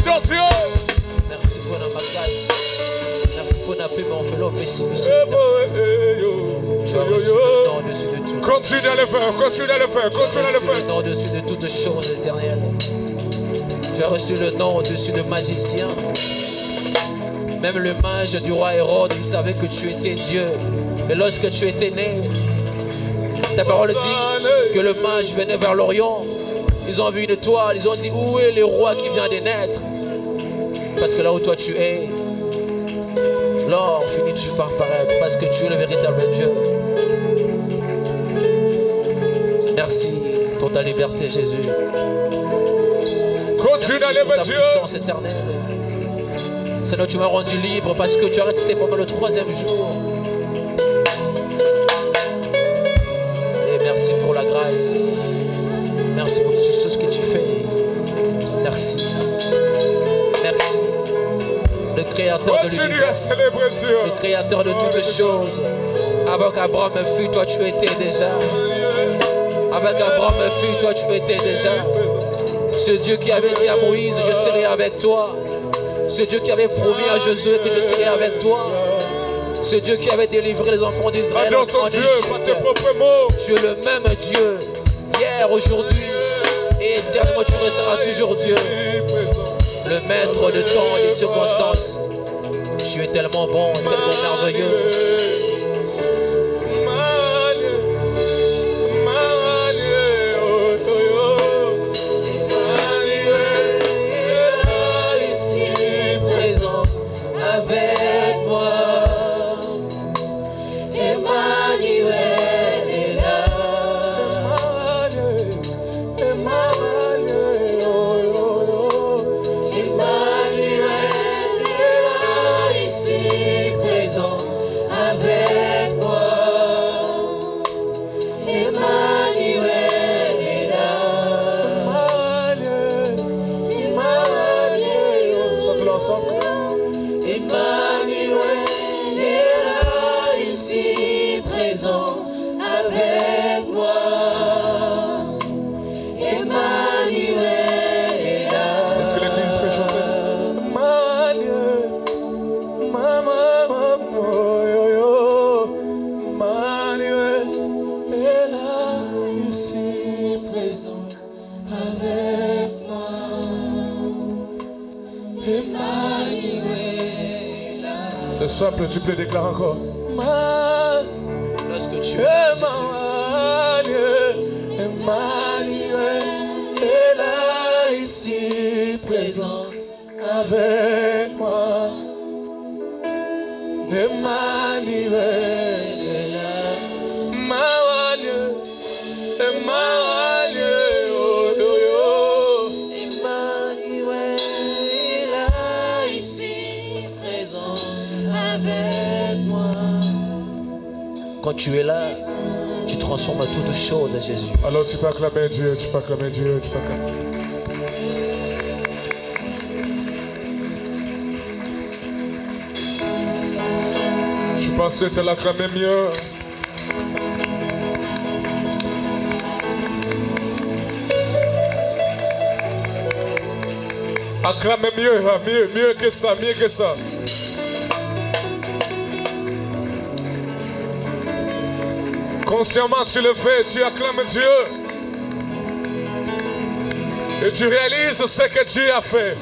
Merci pour la grâce. Merci pour la paix, mon frère, pessimiste. Tu as reçu le nom au-dessus de tout. Continue à le faire, continue à le faire, continue à le faire. Tu as reçu le nom au-dessus de toutes choses éternelles. Tu as reçu le nom au-dessus de magicien. Même le mage du roi Hérode, il savait que tu étais Dieu. Et lorsque tu étais né, ta parole dit que le mage venait vers l'Orient. Ils ont vu une étoile, ils ont dit où est le roi qui vient de naître? Parce que là où toi tu es, l'or finit toujours par paraître, parce que tu es le véritable Dieu. Merci pour ta liberté, Jésus. Continue à lever Dieu. Puissance éternelle. Seigneur, tu m'as rendu libre parce que tu as resté pendant le 3e jour. Et merci pour la grâce. Merci pour tout ce que tu fais. Merci. Merci. Le créateur de l'univers. Le créateur de toutes choses. Avant qu'Abraham fût, toi tu étais déjà. Avant qu'Abraham fût, toi tu étais déjà. Ce Dieu qui avait dit à Moïse, je serai avec toi. Ce Dieu qui avait promis à Josué que je serai avec toi. Ce Dieu qui avait délivré les enfants d'Israël en Égypte. Tu es le même Dieu. Hier, aujourd'hui et éternellement tu resteras toujours Dieu. Le maître de temps et des circonstances. Tu es tellement bon, tellement merveilleux. C'est simple, tu peux le déclarer encore. Lorsque tu es Emmanuel est là, ici présent avec moi. Emmanuel est là. Emmanuel, Emmanuel, oh, oh, oh. Emmanuel est là, ici présent avec moi. Quand tu es là, tu transformes toutes choses, Jésus. Alors tu peux acclamer Dieu, tu peux acclamer Dieu, tu peux acclamer. Je pensais te l'acclamer mieux. Acclame mieux, mieux que ça, mieux que ça. Consciemment tu le fais, tu acclames Dieu. Et tu réalises ce que Dieu a fait.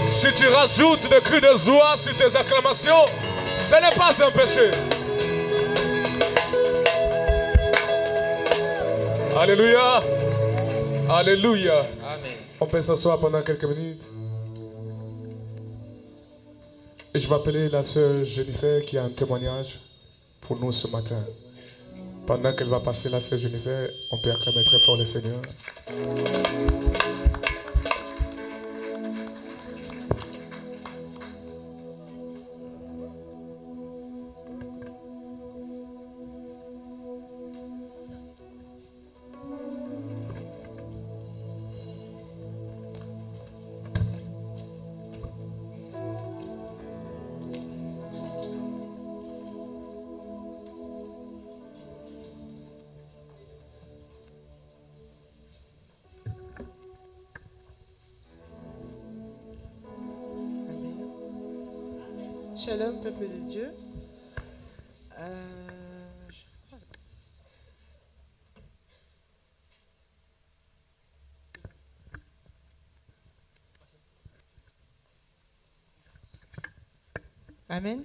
Si tu rajoutes des cris de joie sur tes acclamations, ce n'est pas un péché. Alléluia. Alléluia. Amen. On peut s'asseoir pendant quelques minutes. Et je vais appeler la sœur Jennifer qui a un témoignage pour nous ce matin. Pendant qu'elle va passer la sœur Jennifer, on peut acclamer très fort le Seigneur. Shalom, peuple de Dieu. Amen.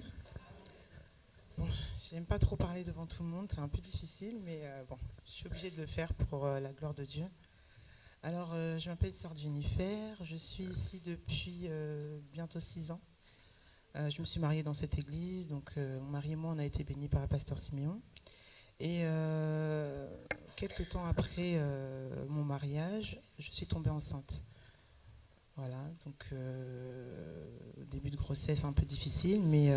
Bon, j'aime pas trop parler devant tout le monde, c'est un peu difficile, mais bon, je suis obligée de le faire pour la gloire de Dieu. Alors, je m'appelle Sœur Jennifer, je suis ici depuis bientôt 6 ans. Je me suis mariée dans cette église, donc mon mari et moi, on a été bénis par le pasteur Siméon. Et quelques temps après mon mariage, je suis tombée enceinte. Voilà, donc début de grossesse un peu difficile, mais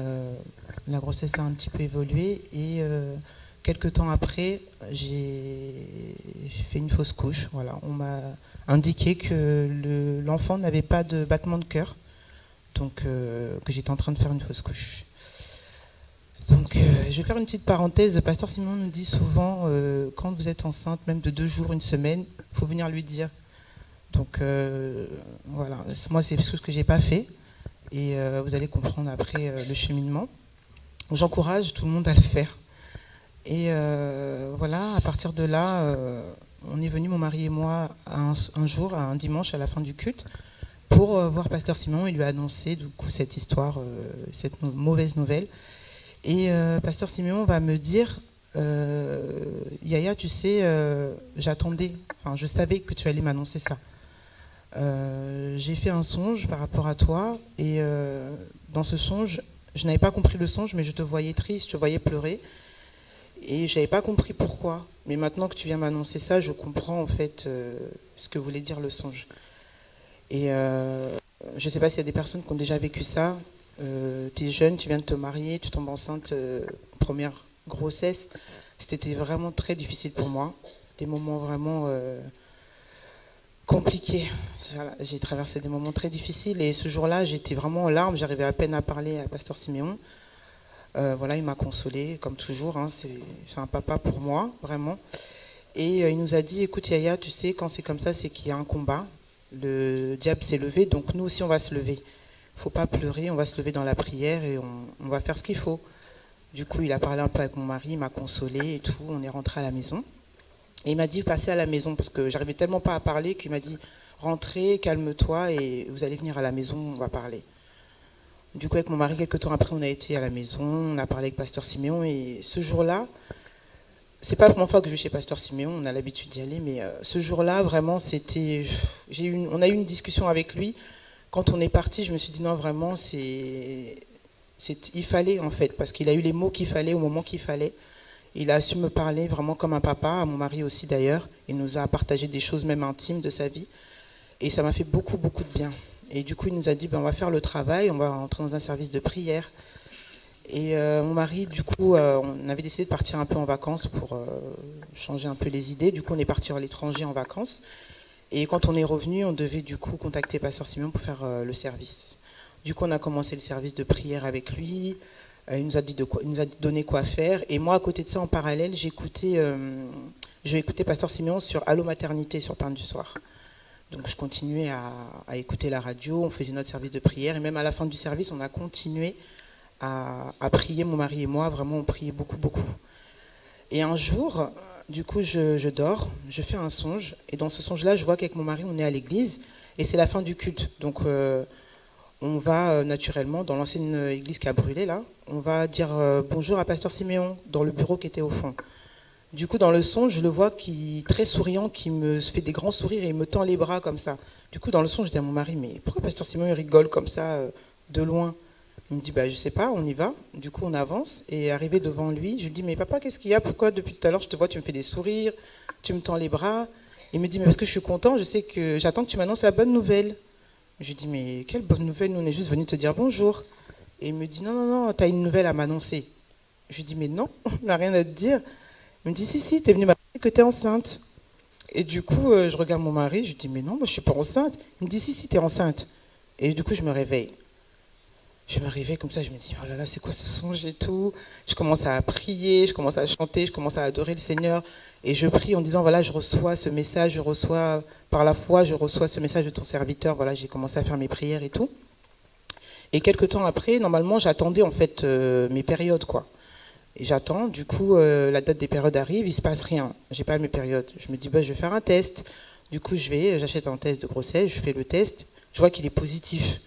la grossesse a un petit peu évolué. Et quelques temps après, j'ai fait une fausse couche. Voilà, on m'a indiqué que l'enfant n'avait pas de battement de cœur. Donc, que j'étais en train de faire une fausse couche. Donc, je vais faire une petite parenthèse. Le pasteur Simon nous dit souvent, quand vous êtes enceinte, même de 2 jours, 1 semaine, il faut venir lui dire. Donc, voilà, moi, c'est ce que je n'ai pas fait. Et vous allez comprendre après le cheminement. J'encourage tout le monde à le faire. Et voilà, à partir de là, on est venu, mon mari et moi, un jour, un dimanche, à la fin du culte, pour voir pasteur Simon et lui annoncer du coup cette histoire, cette mauvaise nouvelle. Et pasteur Simon va me dire, Yaya, tu sais, j'attendais, enfin je savais que tu allais m'annoncer ça. J'ai fait un songe par rapport à toi et dans ce songe, je n'avais pas compris le songe, mais je te voyais triste, je te voyais pleurer et je n'avais pas compris pourquoi. Mais maintenant que tu viens m'annoncer ça, je comprends en fait ce que voulait dire le songe. Et je ne sais pas s'il y a des personnes qui ont déjà vécu ça. Tu es jeune, tu viens de te marier, tu tombes enceinte, première grossesse. C'était vraiment très difficile pour moi. Des moments vraiment compliqués. Voilà, j'ai traversé des moments très difficiles et ce jour-là, j'étais vraiment en larmes. J'arrivais à peine à parler à pasteur Siméon. Voilà, il m'a consolée, comme toujours. Hein, c'est un papa pour moi, vraiment. Et il nous a dit, écoute Yaya, tu sais, quand c'est comme ça, c'est qu'il y a un combat. Le diable s'est levé, donc nous aussi on va se lever. Il ne faut pas pleurer, on va se lever dans la prière et on va faire ce qu'il faut. Du coup, il a parlé un peu avec mon mari, il m'a consolé et tout, on est rentré à la maison. Et il m'a dit, passez à la maison, parce que j'arrivais tellement pas à parler qu'il m'a dit, rentrez, calme-toi et vous allez venir à la maison, on va parler. Du coup, avec mon mari, quelques temps après, on a été à la maison, on a parlé avec pasteur Siméon et ce jour-là, c'est pas la première fois que je vais chez pasteur Siméon, on a l'habitude d'y aller, mais ce jour-là, vraiment, c'était... on a eu une discussion avec lui. Quand on est parti, je me suis dit, non, vraiment, il fallait, en fait, parce qu'il a eu les mots qu'il fallait au moment qu'il fallait. Il a su me parler vraiment comme un papa, à mon mari aussi d'ailleurs. Il nous a partagé des choses même intimes de sa vie. Et ça m'a fait beaucoup, beaucoup de bien. Et du coup, il nous a dit, ben, on va faire le travail, on va entrer dans un service de prière. Et mon mari, du coup, on avait décidé de partir un peu en vacances pour changer un peu les idées. Du coup, on est parti à l'étranger en vacances. Et quand on est revenu, on devait du coup contacter pasteur Simon pour faire le service. Du coup, on a commencé le service de prière avec lui. Il nous a donné quoi faire. Et moi, à côté de ça, en parallèle, j'ai écouté pasteur Simon sur Allo Maternité sur Pain du Soir. Donc, je continuais à écouter la radio. On faisait notre service de prière. Et même à la fin du service, on a continué à prier, mon mari et moi, vraiment on priait beaucoup, beaucoup. Et un jour, du coup, je dors, je fais un songe, et dans ce songe-là, je vois qu'avec mon mari, on est à l'église, et c'est la fin du culte. Donc, on va naturellement, dans l'ancienne église qui a brûlé, là, on va dire bonjour à pasteur Siméon, dans le bureau qui était au fond. Du coup, dans le songe, je le vois très souriant, qui me fait des grands sourires, et il me tend les bras comme ça. Du coup, dans le songe, je dis à mon mari, mais pourquoi pasteur Siméon, il rigole comme ça, de loin ? Il me dit, bah, je sais pas, on y va. Du coup, on avance. Et arrivé devant lui, je lui dis, mais papa, qu'est-ce qu'il y a? Pourquoi depuis tout à l'heure, je te vois, tu me fais des sourires, tu me tends les bras? Il me dit, mais parce que je suis content, je sais que j'attends que tu m'annonces la bonne nouvelle. Je lui dis, mais quelle bonne nouvelle? Nous, on est juste venus te dire bonjour. Et il me dit, non, non, non, tu as une nouvelle à m'annoncer. Je lui dis, mais non, on n'a rien à te dire. Il me dit, si, tu es venu m'annoncer que tu es enceinte. Et du coup, je regarde mon mari, je lui dis, mais non, moi, je ne suis pas enceinte. Il me dit, si, tu es enceinte. Et du coup, je me réveille. Je me réveille comme ça, je me dis, oh là là, c'est quoi ce songe et tout? Je commence à prier, je commence à chanter, je commence à adorer le Seigneur. Et je prie en disant, voilà, je reçois ce message, je reçois, par la foi, je reçois ce message de ton serviteur. Voilà, j'ai commencé à faire mes prières et tout. Et quelques temps après, normalement, j'attendais en fait mes périodes, quoi. Et j'attends, du coup, la date des périodes arrive, il se passe rien. J'ai pas mes périodes. Je me dis, bah, je vais faire un test. Du coup, j'achète un test de grossesse, je fais le test, je vois qu'il est positif.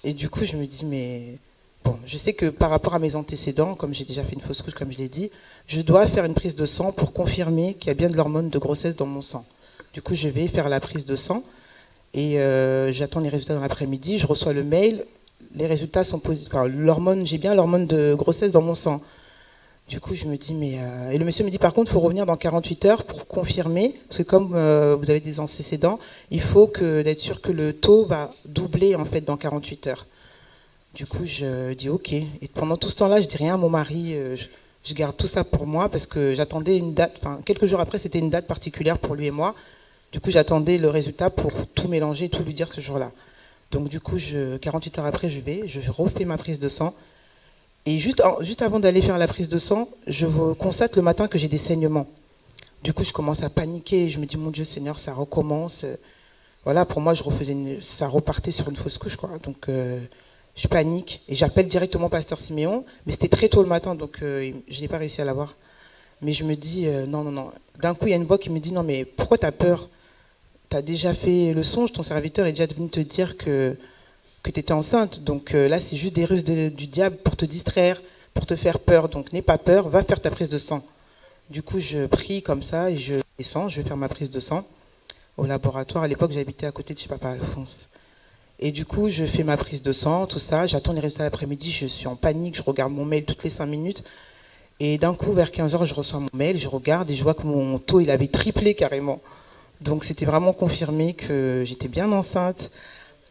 Et du coup, je me dis, mais bon, je sais que par rapport à mes antécédents, comme j'ai déjà fait une fausse couche, comme je l'ai dit, je dois faire une prise de sang pour confirmer qu'il y a bien de l'hormone de grossesse dans mon sang. Du coup, je vais faire la prise de sang et j'attends les résultats dans l'après-midi. Je reçois le mail, les résultats sont positifs. Enfin, j'ai bien l'hormone de grossesse dans mon sang. Du coup, je me dis, mais... Et le monsieur me dit, par contre, il faut revenir dans 48 heures pour confirmer, parce que comme vous avez des antécédents, il faut d'être sûr que le taux va doubler, en fait, dans 48 heures. Du coup, je dis, OK. Et pendant tout ce temps-là, je dis rien à mon mari, je garde tout ça pour moi, parce que j'attendais une date... Enfin, quelques jours après, c'était une date particulière pour lui et moi. Du coup, j'attendais le résultat pour tout mélanger, tout lui dire ce jour-là. Donc, du coup, 48 heures après, je refais ma prise de sang. Et juste avant d'aller faire la prise de sang, je constate le matin que j'ai des saignements. Du coup, je commence à paniquer. Je me dis, mon Dieu Seigneur, ça recommence. Voilà, pour moi, ça repartait sur une fausse couche, quoi. Donc, je panique et j'appelle directement Pasteur Siméon. Mais c'était très tôt le matin, donc je n'ai pas réussi à l'avoir. Mais je me dis, non. D'un coup, il y a une voix qui me dit, non, mais pourquoi tu as peur? Tu as déjà fait le songe, ton serviteur est déjà venu te dire que tu étais enceinte. Donc là, c'est juste des ruses du diable pour te distraire, pour te faire peur. Donc n'aie pas peur, va faire ta prise de sang. Du coup, je prie comme ça et je descends, je vais faire ma prise de sang au laboratoire. À l'époque, j'habitais à côté de chez papa Alphonse. Et du coup, je fais ma prise de sang, tout ça. J'attends les résultats l'après-midi, je suis en panique, je regarde mon mail toutes les 5 minutes. Et d'un coup, vers 15h, je reçois mon mail, je regarde et je vois que mon taux, il avait triplé carrément. Donc c'était vraiment confirmé que j'étais bien enceinte.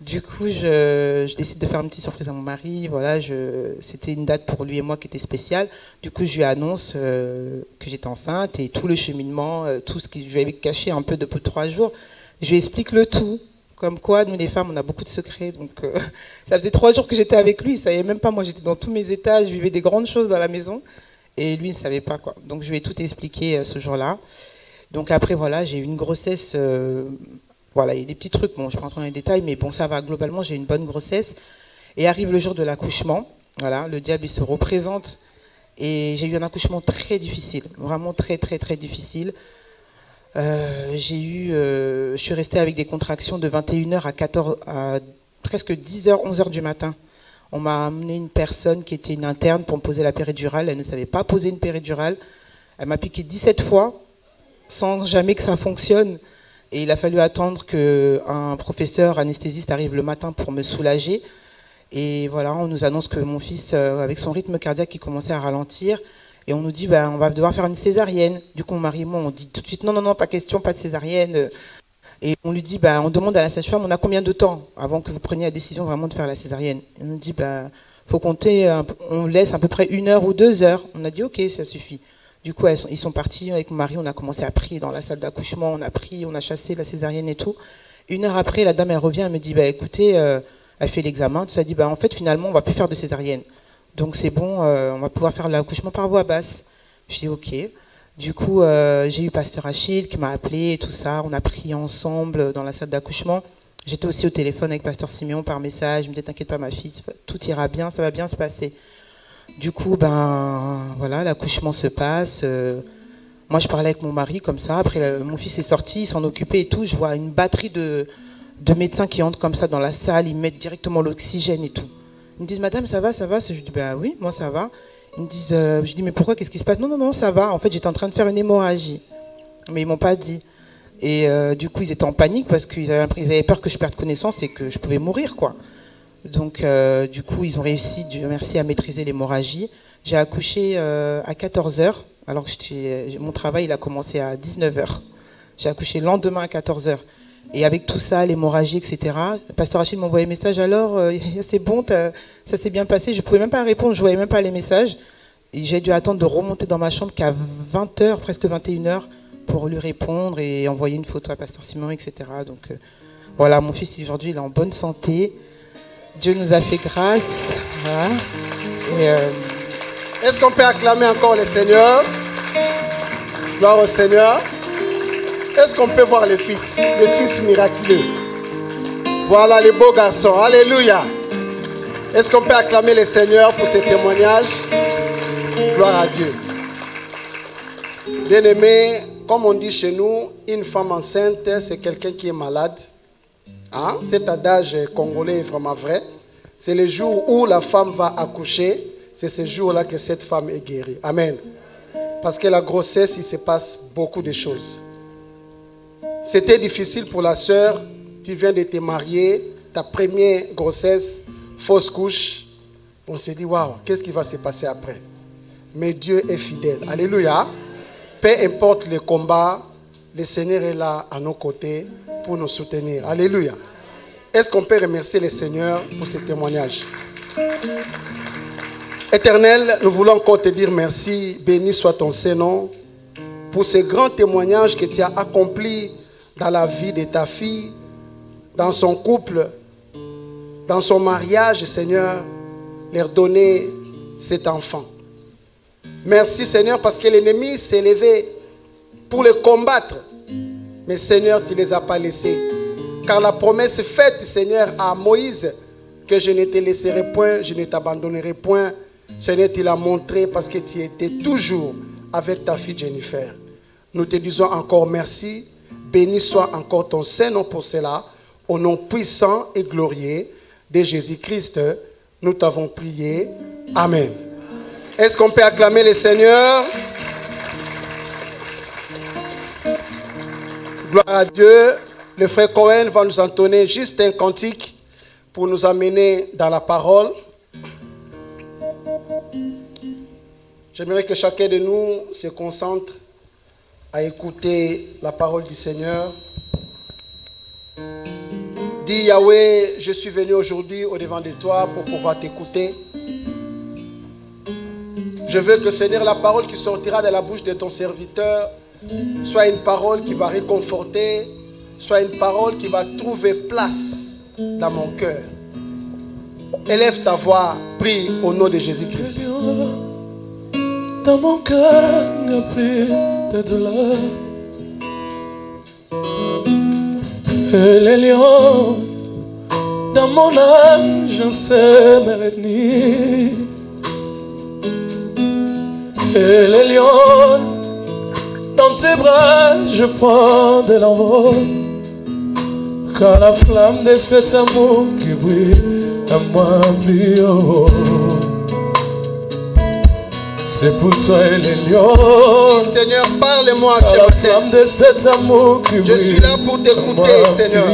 Du coup, je décide de faire une petite surprise à mon mari. Voilà, c'était une date pour lui et moi qui était spéciale. Du coup, je lui annonce que j'étais enceinte et tout le cheminement, tout ce que je lui avais caché un peu depuis 3 jours. Je lui explique le tout. Comme quoi, nous les femmes, on a beaucoup de secrets. Donc, ça faisait 3 jours que j'étais avec lui. Il ne savait même pas. Moi, j'étais dans tous mes états. Je vivais des grandes choses dans la maison. Et lui, il ne savait pas, quoi. Donc, je lui ai tout expliqué ce jour-là. Donc, après, voilà, j'ai eu une grossesse... Voilà, il y a des petits trucs, bon, je ne vais pas rentrer dans les détails, mais bon, ça va, globalement, j'ai une bonne grossesse. Et arrive le jour de l'accouchement, voilà, le diable, il se représente. Et j'ai eu un accouchement très difficile, vraiment très, très, très difficile. Je suis restée avec des contractions de 21h à presque 10h, 11h du matin. On m'a amené une personne qui était une interne pour me poser la péridurale. Elle ne savait pas poser une péridurale. Elle m'a piqué 17 fois, sans jamais que ça fonctionne. Et il a fallu attendre qu'un professeur anesthésiste arrive le matin pour me soulager. Et voilà, on nous annonce que mon fils, avec son rythme cardiaque qui commençait à ralentir, et on nous dit, on va devoir faire une césarienne. Du coup, mon mari et moi, on dit tout de suite, non, pas question, pas de césarienne. Et on lui dit, on demande à la sage-femme, on a combien de temps avant que vous preniez la décision vraiment de faire la césarienne? Et on nous dit, faut compter, on laisse à peu près 1 heure ou 2 heures. On a dit, ok, ça suffit. Du coup, ils sont partis avec mon mari, on a commencé à prier dans la salle d'accouchement, on a chassé la césarienne et tout. 1 heure après, la dame, elle revient, elle me dit, écoutez, elle fait l'examen, tout ça, elle dit, en fait, finalement, on va plus faire de césarienne. Donc c'est bon, on va pouvoir faire l'accouchement par voie basse. Je dis, ok. Du coup, j'ai eu Pasteur Achille qui m'a appelé et tout ça, on a prié ensemble dans la salle d'accouchement. J'étais aussi au téléphone avec Pasteur Siméon par message, il me dit, t'inquiète pas ma fille, tout ira bien, ça va bien se passer. Du coup, voilà, l'accouchement se passe. Moi, je parlais avec mon mari comme ça. Après, mon fils est sorti, il s'en occupait et tout. Je vois une batterie de médecins qui entrent comme ça dans la salle. Ils mettent directement l'oxygène et tout. Ils me disent, madame, ça va, ça va? Je dis, oui, moi, ça va. Ils me disent, je dis, mais pourquoi? Qu'est-ce qui se passe? Non, ça va. En fait, j'étais en train de faire une hémorragie. Mais ils ne m'ont pas dit. Et du coup, ils étaient en panique parce qu'ils avaient peur que je perde connaissance et que je pouvais mourir, quoi. Donc, du coup, ils ont réussi, Dieu merci, à maîtriser l'hémorragie. J'ai accouché à 14h, alors que mon travail il a commencé à 19h. J'ai accouché le lendemain à 14h. Et avec tout ça, l'hémorragie, etc., Pasteur Achille m'a envoyé un message, alors, c'est bon, ça s'est bien passé. Je ne pouvais même pas répondre, je ne voyais même pas les messages. Et j'ai dû attendre de remonter dans ma chambre qu'à 20h, presque 21h, pour lui répondre et envoyer une photo à Pasteur Simon, etc. Donc, voilà, mon fils, aujourd'hui, il est en bonne santé. Dieu nous a fait grâce. Voilà. Est-ce qu'on peut acclamer encore le Seigneur? Gloire au Seigneur. Est-ce qu'on peut voir le fils miraculeux? Voilà les beaux garçons. Alléluia. Est-ce qu'on peut acclamer le Seigneur pour ces témoignages? Gloire à Dieu. Bien-aimés, comme on dit chez nous, une femme enceinte, c'est quelqu'un qui est malade. Hein? Cet adage congolais est vraiment vrai. C'est le jour où la femme va accoucher, c'est ce jour-là que cette femme est guérie. Amen. Parce que la grossesse, il se passe beaucoup de choses. C'était difficile pour la sœur. Tu viens de te marier, ta première grossesse, fausse couche. On s'est dit, waouh, qu'est-ce qui va se passer après? Mais Dieu est fidèle. Alléluia. Peu importe le combat, le Seigneur est là à nos côtés pour nous soutenir. Alléluia. Est-ce qu'on peut remercier le Seigneur pour ce témoignage? Éternel, nous voulons encore te dire merci. Béni soit ton Saint-Nom pour ce grand témoignage que tu as accompli dans la vie de ta fille, dans son couple, dans son mariage, Seigneur, leur donner cet enfant. Merci, Seigneur, parce que l'ennemi s'est levé pour le combattre. Mais, Seigneur, tu ne les as pas laissés. Car la promesse faite, Seigneur, à Moïse, que je ne te laisserai point, je ne t'abandonnerai point, Seigneur, tu l'as montré parce que tu étais toujours avec ta fille Jennifer. Nous te disons encore merci. Béni soit encore ton Saint-Nom pour cela. Au nom puissant et glorieux de Jésus-Christ, nous t'avons prié. Amen. Est-ce qu'on peut acclamer le Seigneur? Gloire à Dieu. Le frère Cohen va nous entonner juste un cantique pour nous amener dans la parole. J'aimerais que chacun de nous se concentre à écouter la parole du Seigneur. Dis Yahweh, je suis venu aujourd'hui au-devant de toi pour pouvoir t'écouter. Je veux que, Seigneur, la parole qui sortira de la bouche de ton serviteur soit une parole qui va réconforter, soit une parole qui va trouver place dans mon cœur. Élève ta voix, prie au nom de Jésus-Christ. Dans mon cœur, il n'y a plus de douleur. Et les lions, dans mon âme, je sais me retenir. Et les lions, dans tes bras, je prends de l'envol. Car la flamme de cet amour qui brille à moi plus haut. C'est pour toi et les lions. Seigneur, parle-moi ce matin. La flamme de cet amour qui brille. Je suis là pour t'écouter, Seigneur.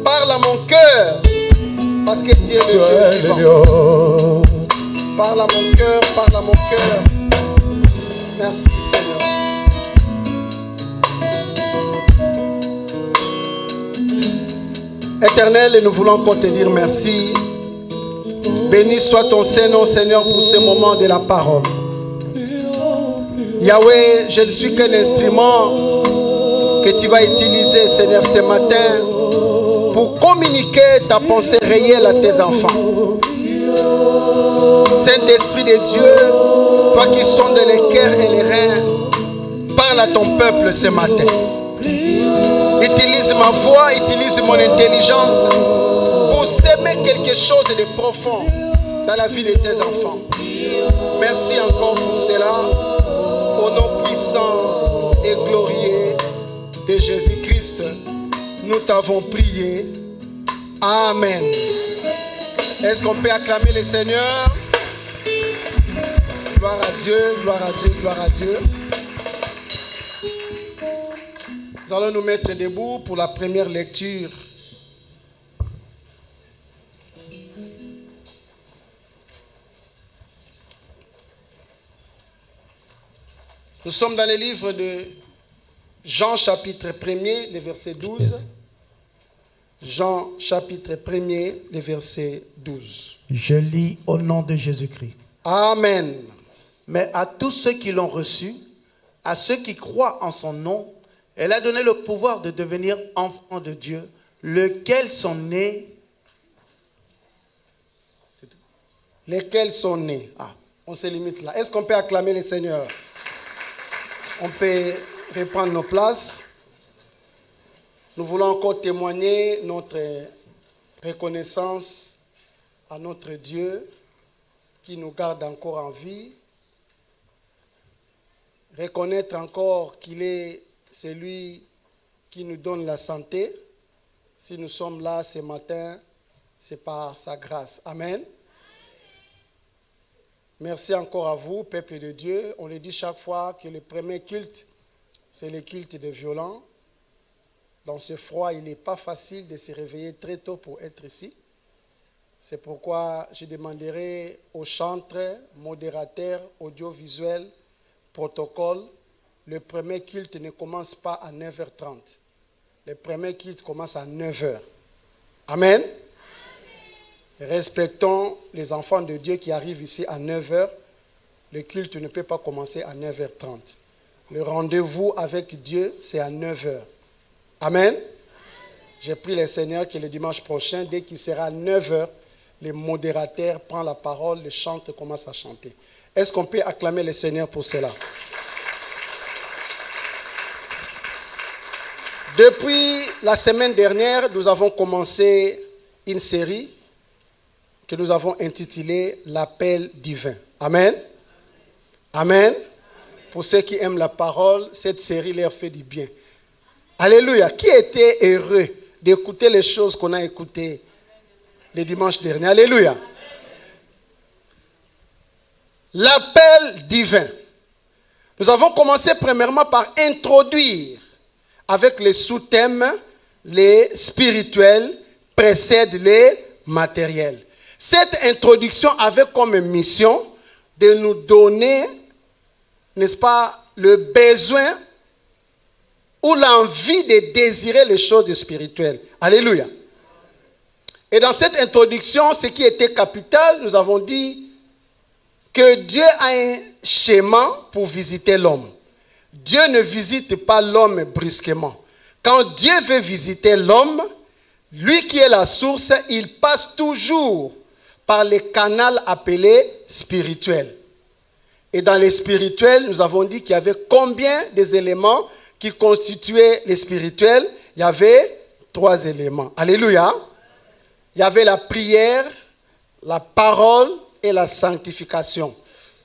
Parle à mon cœur, parce que tu es le Dieu vivant. Parle à mon cœur, parle à mon cœur. Merci, Seigneur. Éternel, nous voulons encore te dire merci. Béni soit ton Saint-Nom, Seigneur, pour ce moment de la parole. Yahweh, je ne suis qu'un instrument que tu vas utiliser, Seigneur, ce matin pour communiquer ta pensée réelle à tes enfants. Saint-Esprit de Dieu, toi qui sondes les cœurs et les reins, parle à ton peuple ce matin. Utilise ma voix, utilise mon intelligence pour s'aimer quelque chose de profond dans la vie de tes enfants. Merci encore pour cela. Au nom puissant et glorieux de Jésus-Christ, nous t'avons prié. Amen. Est-ce qu'on peut acclamer le Seigneur? Gloire à Dieu, gloire à Dieu, gloire à Dieu. Nous allons nous mettre debout pour la première lecture. Nous sommes dans le livre de Jean chapitre 1er, le verset 12. Jean chapitre 1er, le verset 12. Je lis au nom de Jésus-Christ. Amen. Mais à tous ceux qui l'ont reçu, à ceux qui croient en son nom, elle a donné le pouvoir de devenir enfants de Dieu, lesquels sont nés. Lesquels sont nés. Ah, on se limite là. Est-ce qu'on peut acclamer le Seigneur? On peut reprendre nos places. Nous voulons encore témoigner notre reconnaissance à notre Dieu qui nous garde encore en vie. Reconnaître encore qu'il est celui qui nous donne la santé. Si nous sommes là ce matin, c'est par sa grâce. Amen. Merci encore à vous, peuple de Dieu. On le dit chaque fois que le premier culte, c'est le culte des violents. Dans ce froid, il n'est pas facile de se réveiller très tôt pour être ici. C'est pourquoi je demanderai aux chantres, modérateurs, audiovisuels, protocole, le premier culte ne commence pas à 9h30. Le premier culte commence à 9h. Amen. Respectons les enfants de Dieu qui arrivent ici à 9h. Le culte ne peut pas commencer à 9h30. Le rendez-vous avec Dieu, c'est à 9h. Amen. J'ai pris le Seigneur que le dimanche prochain, dès qu'il sera à 9h, le modérateur prend la parole, le chanteur commence à chanter. Est-ce qu'on peut acclamer le Seigneur pour cela? Depuis la semaine dernière, nous avons commencé une série que nous avons intitulée L'appel divin. Amen. Amen. Pour ceux qui aiment la parole, cette série leur fait du bien. Alléluia. Qui était heureux d'écouter les choses qu'on a écoutées le dimanche dernier? Alléluia. L'appel divin. Nous avons commencé premièrement par introduire avec les sous-thèmes, les spirituels précèdent les matériels. Cette introduction avait comme mission de nous donner, n'est-ce pas, le besoin ou l'envie de désirer les choses spirituelles. Alléluia. Et dans cette introduction, ce qui était capital, nous avons dit que Dieu a un schéma pour visiter l'homme. Dieu ne visite pas l'homme brusquement. Quand Dieu veut visiter l'homme, lui qui est la source, il passe toujours par les canaux appelés spirituels. Et dans les spirituels, nous avons dit qu'il y avait combien des éléments qui constituaient les spirituels? Il y avait 3 éléments. Alléluia. Il y avait la prière, la parole et la sanctification.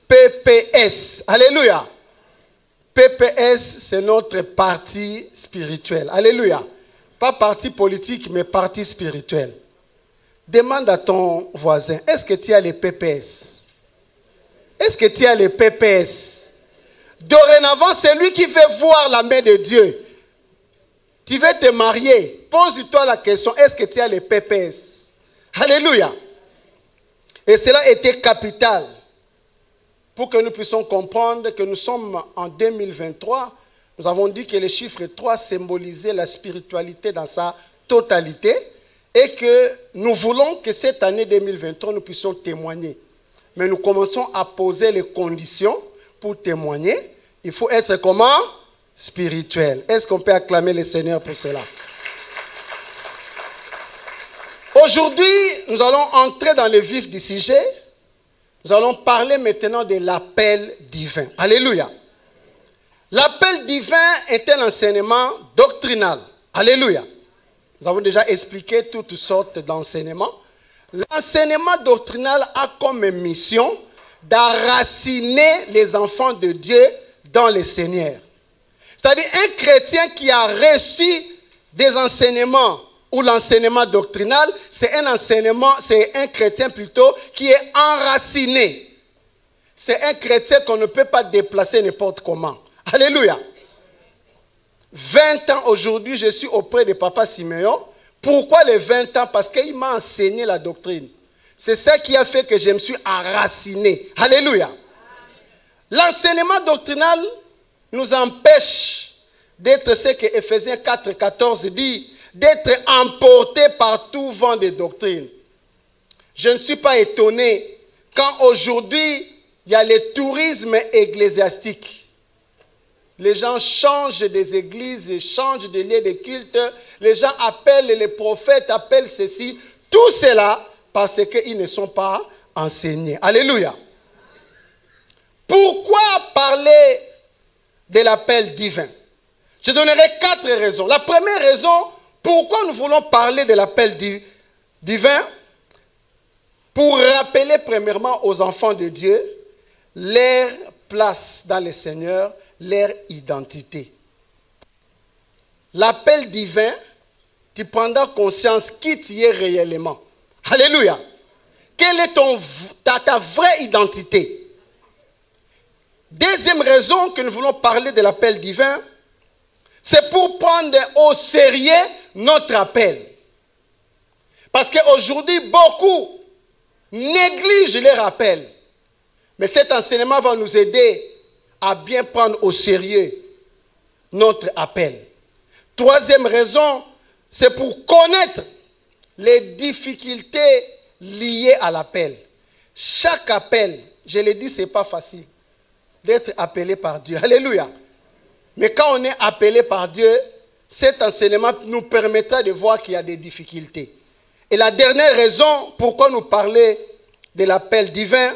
PPS. Alléluia. PPS, c'est notre parti spirituel. Alléluia. Pas parti politique, mais parti spirituel. Demande à ton voisin, est-ce que tu as les PPS? Est-ce que tu as les PPS? Dorénavant, c'est lui qui veut voir la main de Dieu. Tu veux te marier. Pose-toi la question, est-ce que tu as les PPS? Alléluia. Et cela était capital pour que nous puissions comprendre que nous sommes en 2023. Nous avons dit que le chiffre 3 symbolisait la spiritualité dans sa totalité et que nous voulons que cette année 2023, nous puissions témoigner. Mais nous commençons à poser les conditions pour témoigner. Il faut être comment? Spirituel. Est-ce qu'on peut acclamer le Seigneur pour cela? Aujourd'hui, nous allons entrer dans le vif du sujet. Nous allons parler maintenant de l'appel divin. Alléluia. L'appel divin est un enseignement doctrinal. Alléluia. Nous avons déjà expliqué toutes sortes d'enseignements. L'enseignement doctrinal a comme mission d'enraciner les enfants de Dieu dans le Seigneur. C'est-à-dire un chrétien qui a reçu des enseignements ou l'enseignement doctrinal, c'est un chrétien plutôt qui est enraciné. C'est un chrétien qu'on ne peut pas déplacer n'importe comment. Alléluia. 20 ans aujourd'hui, je suis auprès de Papa Siméon. Pourquoi les 20 ans? Parce qu'il m'a enseigné la doctrine. C'est ça qui a fait que je me suis enraciné. Alléluia. L'enseignement doctrinal nous empêche d'être ce que Ephésiens 4,14 dit, d'être emporté par tout vent de doctrine. Je ne suis pas étonné quand aujourd'hui il y a le tourisme ecclésiastique. Les gens changent des églises, changent de lieux de culte. Les gens appellent les prophètes, appellent ceci. Tout cela parce qu'ils ne sont pas enseignés. Alléluia. Pourquoi parler de l'appel divin? Je donnerai 4 raisons. La première raison, pourquoi nous voulons parler de l'appel divin? pour rappeler premièrement aux enfants de Dieu leur place dans le Seigneur, leur identité. L'appel divin, tu prendras conscience qui tu es réellement. Alléluia. Quelle est ta vraie identité? Deuxième raison que nous voulons parler de l'appel divin, c'est pour prendre au sérieux notre appel. Parce qu'aujourd'hui, beaucoup négligent leur appel. Mais cet enseignement va nous aider à bien prendre au sérieux notre appel. Troisième raison, c'est pour connaître les difficultés liées à l'appel. Chaque appel, je l'ai dit, ce n'est pas facile d'être appelé par Dieu. Alléluia. Mais quand on est appelé par Dieu, cet enseignement nous permettra de voir qu'il y a des difficultés. Et la dernière raison pourquoi nous parler de l'appel divin,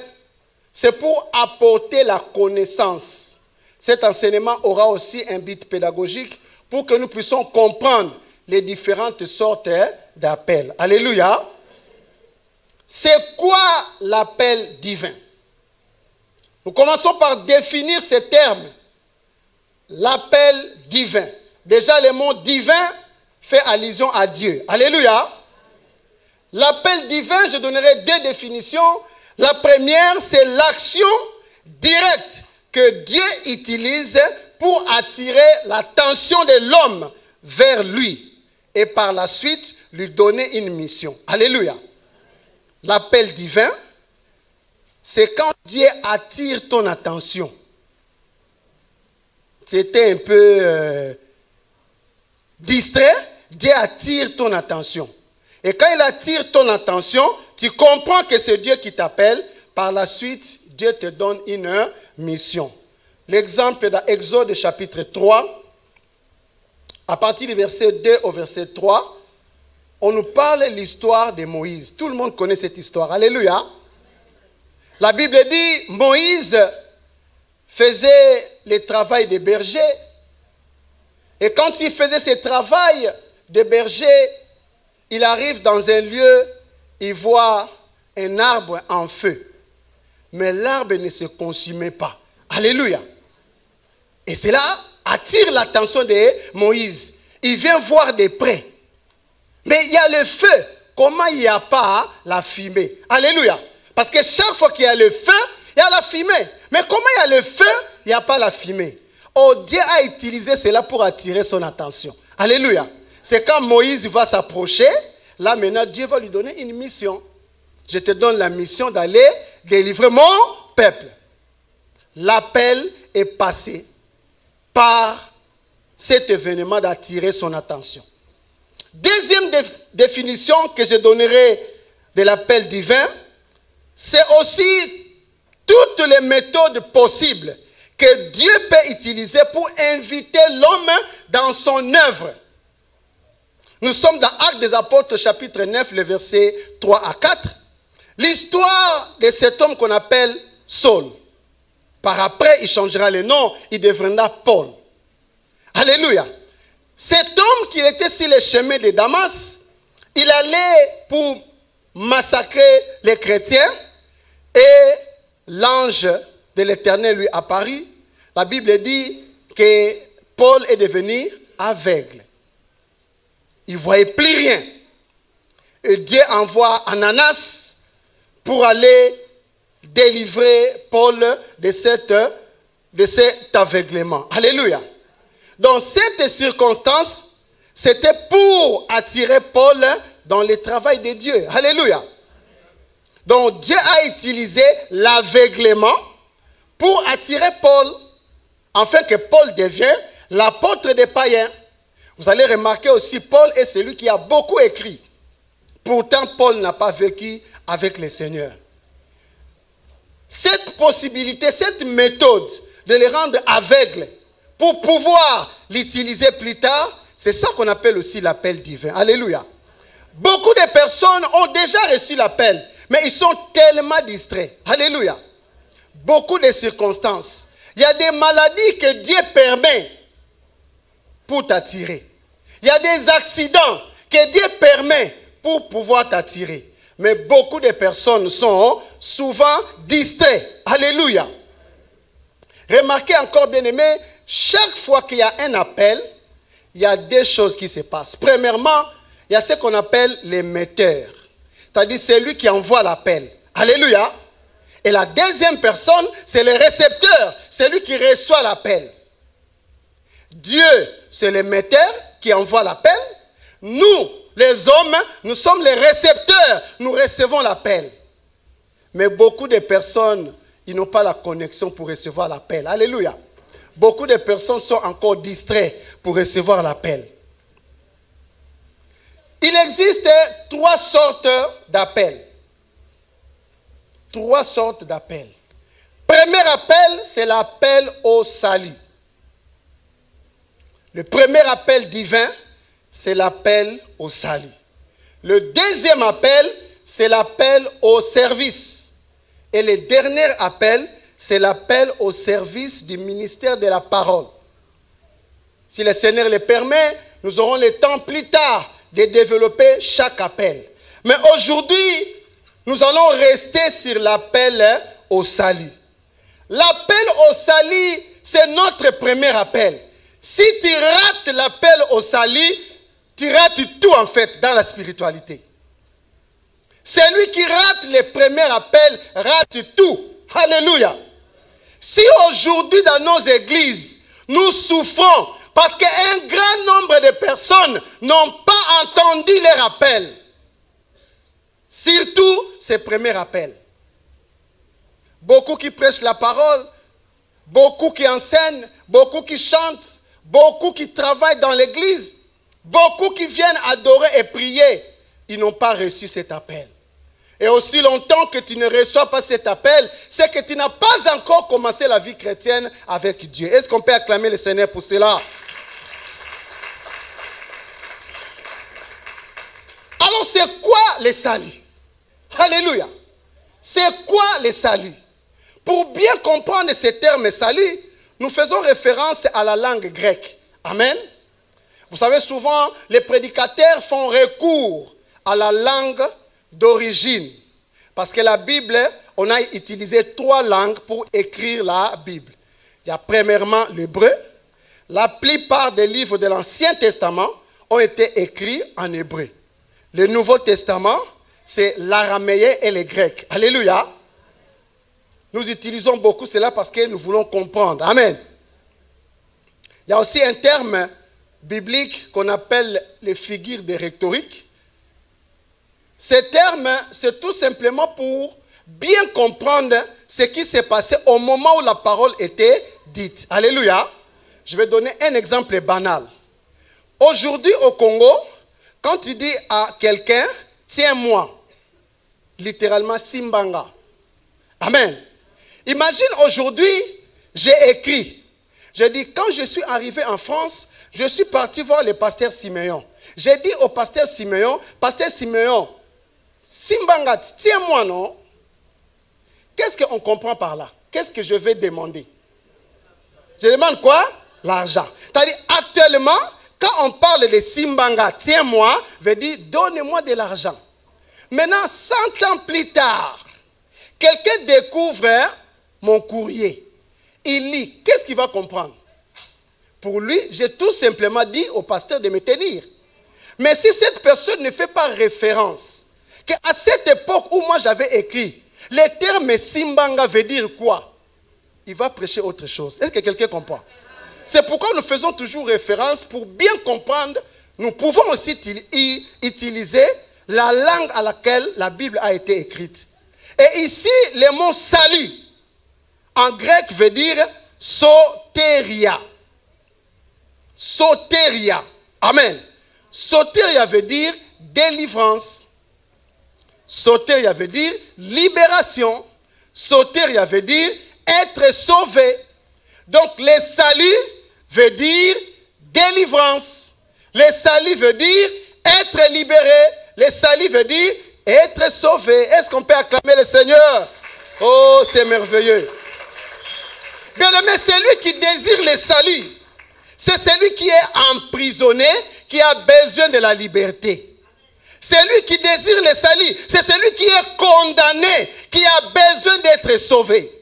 c'est pour apporter la connaissance. Cet enseignement aura aussi un but pédagogique pour que nous puissions comprendre les différentes sortes d'appels. Alléluia. C'est quoi l'appel divin? Nous commençons par définir ces termes. L'appel divin. Déjà, le mot divin fait allusion à Dieu. Alléluia. L'appel divin, je donnerai deux définitions. La première, c'est l'action directe que Dieu utilise pour attirer l'attention de l'homme vers lui et par la suite lui donner une mission. Alléluia. L'appel divin, c'est quand Dieu attire ton attention. C'était un peu distrait, Dieu attire ton attention. Et quand il attire ton attention, tu comprends que c'est Dieu qui t'appelle. Par la suite, Dieu te donne une mission. L'exemple dans Exode chapitre 3, à partir du verset 2 au verset 3, on nous parle de l'histoire de Moïse. Tout le monde connaît cette histoire. Alléluia. La Bible dit, Moïse faisait le travail de berger. Et quand il faisait ce travail de berger, il arrive dans un lieu, il voit un arbre en feu. Mais l'arbre ne se consumait pas. Alléluia. Et cela attire l'attention de Moïse. Il vient voir de près. Mais il y a le feu. Comment il n'y a pas la fumée? Alléluia. Parce que chaque fois qu'il y a le feu, il y a la fumée. Mais comment il y a le feu, il n'y a pas la fumée? Oh, Dieu a utilisé cela pour attirer son attention. Alléluia. C'est quand Moïse va s'approcher, là maintenant Dieu va lui donner une mission. Je te donne la mission d'aller délivrer mon peuple. L'appel est passé par cet événement d'attirer son attention. Deuxième définition que je donnerai de l'appel divin, c'est aussi toutes les méthodes possibles que Dieu peut utiliser pour inviter l'homme dans son œuvre. Nous sommes dans Actes des Apôtres, chapitre 9, le verset 3 à 4. L'histoire de cet homme qu'on appelle Saul. Par après, il changera le nom, il deviendra Paul. Alléluia. Cet homme qui était sur le chemin de Damas, il allait pour massacrer les chrétiens et l'ange de l'Éternel lui apparut. La Bible dit que Paul est devenu aveugle. Il ne voyait plus rien. Et Dieu envoie Ananas pour aller délivrer Paul de cet aveuglement. Alléluia. Dans cette circonstance, c'était pour attirer Paul dans le travail de Dieu. Alléluia. Donc Dieu a utilisé l'aveuglement pour attirer Paul, afin que Paul devienne l'apôtre des païens. Vous allez remarquer aussi, Paul est celui qui a beaucoup écrit. Pourtant, Paul n'a pas vécu avec le Seigneur. Cette possibilité, cette méthode de les rendre aveugles pour pouvoir l'utiliser plus tard, c'est ça qu'on appelle aussi l'appel divin. Alléluia. Beaucoup de personnes ont déjà reçu l'appel, mais ils sont tellement distraits. Alléluia. Beaucoup de circonstances. Il y a des maladies que Dieu permet pour t'attirer. Il y a des accidents que Dieu permet pour pouvoir t'attirer. Mais beaucoup de personnes sont souvent distraites. Alléluia. Remarquez encore, bien aimé, chaque fois qu'il y a un appel, il y a deux choses qui se passent. Premièrement, il y a ce qu'on appelle l'émetteur. C'est-à-dire celui qui envoie l'appel. Alléluia. Et la deuxième personne, c'est le récepteur, celui qui reçoit l'appel. Dieu, c'est l'émetteur qui envoie l'appel. Nous, les hommes, nous sommes les récepteurs. Nous recevons l'appel. Mais beaucoup de personnes, ils n'ont pas la connexion pour recevoir l'appel. Alléluia. Beaucoup de personnes sont encore distraites pour recevoir l'appel. Il existe trois sortes d'appels. Trois sortes d'appels. Premier appel, c'est l'appel au salut. Le premier appel divin, c'est l'appel au salut. Le deuxième appel, c'est l'appel au service. Et le dernier appel, c'est l'appel au service du ministère de la parole. Si le Seigneur le permet, nous aurons le temps plus tard de développer chaque appel. Mais aujourd'hui, nous allons rester sur l'appel au salut. L'appel au salut, c'est notre premier appel. Si tu rates l'appel au salut, tu rates tout en fait dans la spiritualité. Celui qui rate le premier appel rate tout. Alléluia. Si aujourd'hui dans nos églises, nous souffrons parce qu'un grand nombre de personnes n'ont pas entendu leur appel, surtout ces premiers appels. Beaucoup qui prêchent la parole, beaucoup qui enseignent, beaucoup qui chantent, beaucoup qui travaillent dans l'église, beaucoup qui viennent adorer et prier, ils n'ont pas reçu cet appel. Et aussi longtemps que tu ne reçois pas cet appel, c'est que tu n'as pas encore commencé la vie chrétienne avec Dieu. Est-ce qu'on peut acclamer le Seigneur pour cela? Alors c'est quoi le salut? Alléluia. C'est quoi le salut? Pour bien comprendre ce terme salut, nous faisons référence à la langue grecque. Amen. Vous savez, souvent, les prédicateurs font recours à la langue d'origine. Parce que la Bible, on a utilisé trois langues pour écrire la Bible. Il y a premièrement l'hébreu. La plupart des livres de l'Ancien Testament ont été écrits en hébreu. Le Nouveau Testament, c'est l'araméen et le grec. Alléluia. Nous utilisons beaucoup cela parce que nous voulons comprendre. Amen. Il y a aussi un terme biblique qu'on appelle les figures de rhétorique. Ce terme, c'est tout simplement pour bien comprendre ce qui s'est passé au moment où la parole était dite. Alléluia. Je vais donner un exemple banal. Aujourd'hui au Congo, quand tu dis à quelqu'un, tiens-moi, littéralement Simbanga. Amen. Imagine aujourd'hui, j'ai écrit. J'ai dit, quand je suis arrivé en France, je suis parti voir le pasteur Siméon. J'ai dit au pasteur Siméon, Simbanga, tiens-moi, non? Qu'est-ce qu'on comprend par là? Qu'est-ce que je vais demander? Je demande quoi? L'argent. C'est-à-dire, actuellement, quand on parle de Simbanga, tiens-moi, veut dire, donnez-moi de l'argent. Maintenant, 100 ans plus tard, quelqu'un découvre mon courrier. Il lit. Qu'est-ce qu'il va comprendre? Pour lui, j'ai tout simplement dit au pasteur de me tenir. Mais si cette personne ne fait pas référence, qu'à cette époque où moi j'avais écrit, le terme Simbanga veut dire quoi? Il va prêcher autre chose. Est-ce que quelqu'un comprend? C'est pourquoi nous faisons toujours référence pour bien comprendre. Nous pouvons aussi utiliser la langue à laquelle la Bible a été écrite. Et ici, le mot salut, en grec, veut dire soteria. Soteria. Amen. Soteria veut dire délivrance. Soteria veut dire libération. Soteria veut dire être sauvé. Donc, le salut veut dire délivrance. Le salut veut dire être libéré. Le salut veut dire être sauvé. Est-ce qu'on peut acclamer le Seigneur? Oh, c'est merveilleux. Bien aimé, celui qui désire le salut, c'est celui qui est emprisonné, qui a besoin de la liberté. C'est lui qui désire le salut. C'est celui qui est condamné, qui a besoin d'être sauvé.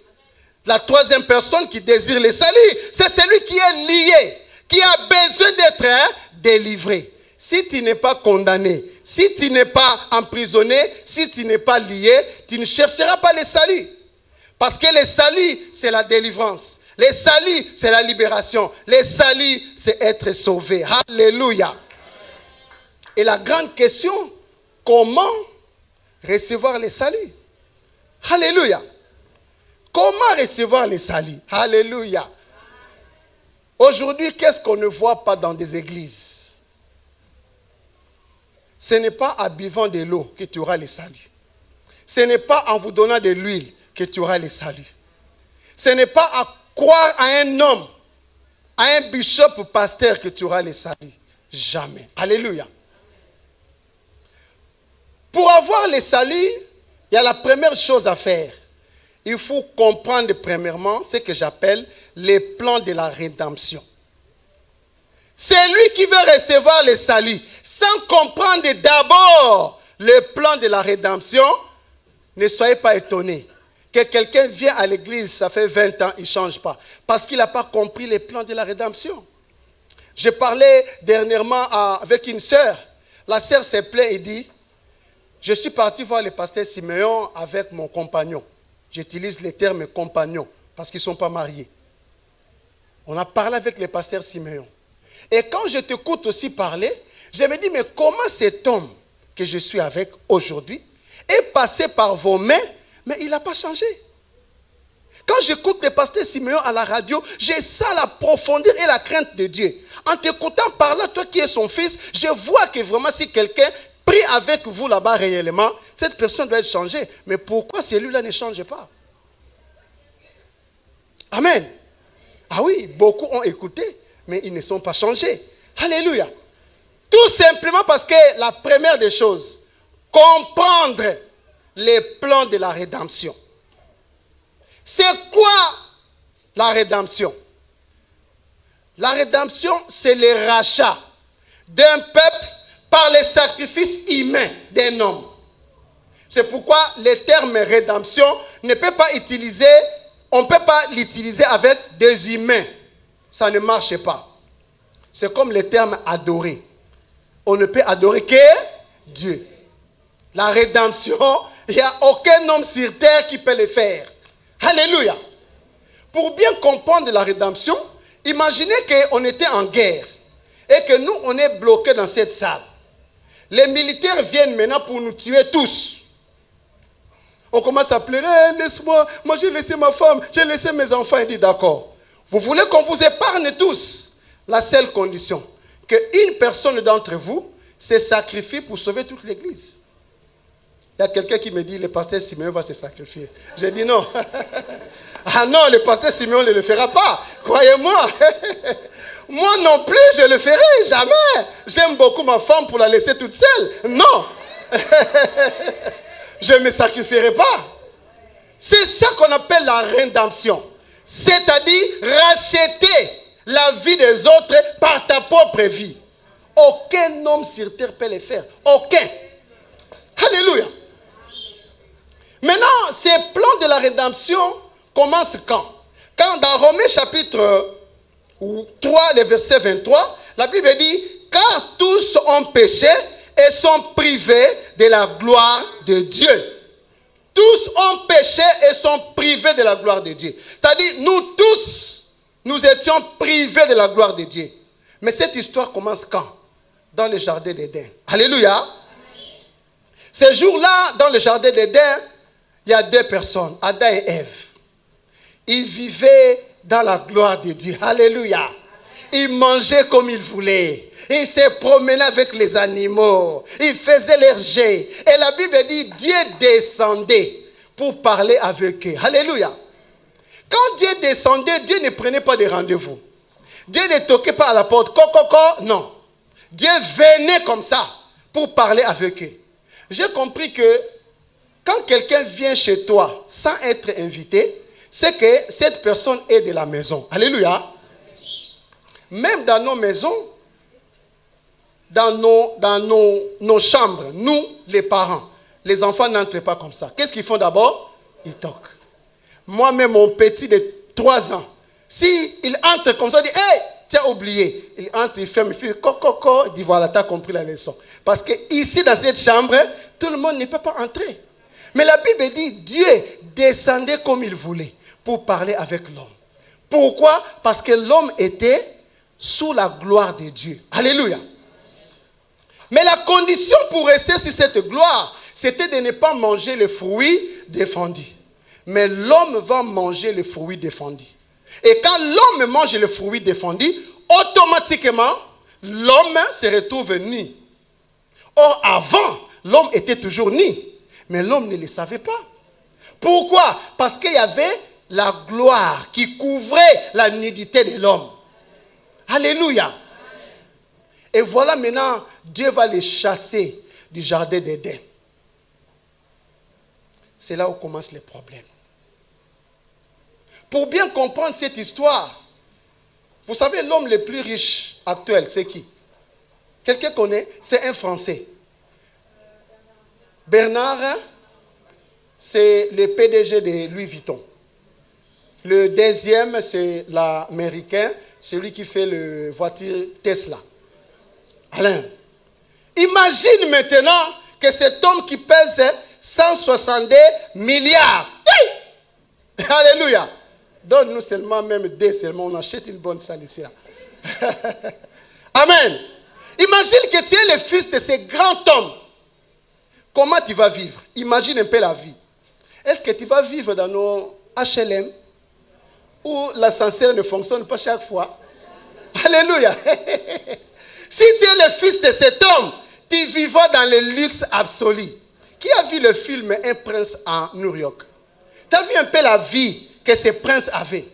La troisième personne qui désire le salut, c'est celui qui est lié, qui a besoin d'être délivré. Si tu n'es pas condamné, si tu n'es pas emprisonné, si tu n'es pas lié, tu ne chercheras pas le salut. Parce que le salut, c'est la délivrance. Le salut, c'est la libération. Le salut, c'est être sauvé. Alléluia. Et la grande question, comment recevoir le salut? Alléluia. Comment recevoir le salut? Alléluia. Aujourd'hui, qu'est-ce qu'on ne voit pas dans des églises? Ce n'est pas en buvant de l'eau que tu auras le salut. Ce n'est pas en vous donnant de l'huile que tu auras le salut. Ce n'est pas à croire à un homme, à un bishop ou pasteur que tu auras le salut. Jamais. Alléluia. Pour avoir le salut, il y a la première chose à faire. Il faut comprendre premièrement ce que j'appelle les plans de la rédemption. C'est lui qui veut recevoir le salut. Sans comprendre d'abord le plan de la rédemption, ne soyez pas étonnés. Que quelqu'un vient à l'église, ça fait 20 ans, il ne change pas. Parce qu'il n'a pas compris les plans de la rédemption. Je parlais dernièrement avec une sœur. La sœur s'est plainte et dit, je suis parti voir le pasteur Siméon avec mon compagnon. J'utilise le terme compagnon parce qu'ils ne sont pas mariés. On a parlé avec le pasteur Siméon. Et quand je t'écoute aussi parler, je me dis, mais comment cet homme que je suis avec aujourd'hui est passé par vos mains, mais il n'a pas changé. Quand j'écoute le pasteur Siméon à la radio, j'ai ça la profondeur et la crainte de Dieu. En t'écoutant parler, toi qui es son fils, je vois que vraiment si quelqu'un prie avec vous là-bas réellement, cette personne doit être changée. Mais pourquoi celui-là ne change pas? Amen. Ah oui, beaucoup ont écouté, mais ils ne sont pas changés. Alléluia. Tout simplement parce que la première des choses, comprendre les plans de la rédemption. C'est quoi la rédemption? La rédemption, c'est le rachat d'un peuple par les sacrifices humains d'un homme. C'est pourquoi le terme rédemption ne peut pas utiliser, on ne peut pas l'utiliser avec des humains. Ça ne marche pas. C'est comme le terme adorer. On ne peut adorer que Dieu. La rédemption, il n'y a aucun homme sur terre qui peut le faire. Alléluia. Pour bien comprendre la rédemption, imaginez qu'on était en guerre et que nous, on est bloqués dans cette salle. Les militaires viennent maintenant pour nous tuer tous. On commence à pleurer, laisse-moi, moi j'ai laissé ma femme, j'ai laissé mes enfants. Il dit d'accord. Vous voulez qu'on vous épargne tous? La seule condition, qu'une personne d'entre vous se sacrifie pour sauver toute l'église. Il y a quelqu'un qui me dit, le pasteur Siméon va se sacrifier. J'ai dit non. Ah non, le pasteur Siméon ne le fera pas. Croyez-moi. Moi non plus, je ne le ferai jamais. J'aime beaucoup ma femme pour la laisser toute seule. Non. Je ne me sacrifierai pas. C'est ça qu'on appelle la rédemption. C'est-à-dire racheter la vie des autres par ta propre vie. Aucun homme sur terre peut le faire. Aucun. Alléluia. Maintenant, ces plans de la rédemption commencent quand? Quand dans Romains chapitre 3, le verset 23, la Bible dit, car tous ont péché et sont privés de la gloire de Dieu. Tous ont péché et sont privés de la gloire de Dieu. C'est-à-dire, nous tous, nous étions privés de la gloire de Dieu. Mais cette histoire commence quand? Dans le jardin d'Éden. Alléluia. Ce jour-là, dans le jardin d'Éden, il y a deux personnes, Adam et Ève. Ils vivaient dans la gloire de Dieu. Alléluia. Ils mangeaient comme ils voulaient. Ils se promenaient avec les animaux. Ils faisaient leur jet. Et la Bible dit, Dieu descendait pour parler avec eux. Alléluia. Quand Dieu descendait, Dieu ne prenait pas de rendez-vous. Dieu ne toquait pas à la porte. Non. Dieu venait comme ça pour parler avec eux. J'ai compris que quand quelqu'un vient chez toi sans être invité, c'est que cette personne est de la maison. Alléluia. Même dans nos maisons, dans nos chambres, nous, les parents, les enfants n'entrent pas comme ça. Qu'est-ce qu'ils font d'abord? Ils toquent. Moi-même, mon petit de 3 ans, s'il entre comme ça, il dit, hey, tu as oublié. Il entre, il ferme, il fait coco, il dit, voilà, tu as compris la leçon. Parce que ici, dans cette chambre, tout le monde ne peut pas entrer. Mais la Bible dit, Dieu descendait comme il voulait pour parler avec l'homme. Pourquoi? Parce que l'homme était sous la gloire de Dieu. Alléluia. Mais la condition pour rester sur cette gloire, c'était de ne pas manger les fruits défendus. Mais l'homme va manger les fruits défendus. Et quand l'homme mange les fruits défendus, automatiquement, l'homme se retrouve nu. Or, avant, l'homme était toujours nu. Mais l'homme ne le savait pas. Pourquoi? Parce qu'il y avait la gloire qui couvrait la nudité de l'homme. Alléluia. Et voilà maintenant, Dieu va les chasser du jardin d'Éden. C'est là où commencent les problèmes. Pour bien comprendre cette histoire, vous savez, l'homme le plus riche actuel, c'est qui? Quelqu'un connaît? C'est un Français. Bernard, c'est le PDG de Louis Vuitton. Le deuxième, c'est l'Américain, celui qui fait la voiture Tesla. Alain. Imagine maintenant que cet homme qui pèse 170 milliards. Hey! Alléluia. Donne-nous seulement, même 2 seulement, on achète une bonne salle ici. Amen. Imagine que tu es le fils de ce grand homme. Comment tu vas vivre? Imagine un peu la vie. Est-ce que tu vas vivre dans nos HLM où l'ascenseur ne fonctionne pas chaque fois? Alléluia. Si tu es le fils de cet homme, tu vivras dans le luxe absolu. Qui a vu le film Un prince en New York? Tu as vu un peu la vie que ce prince avait?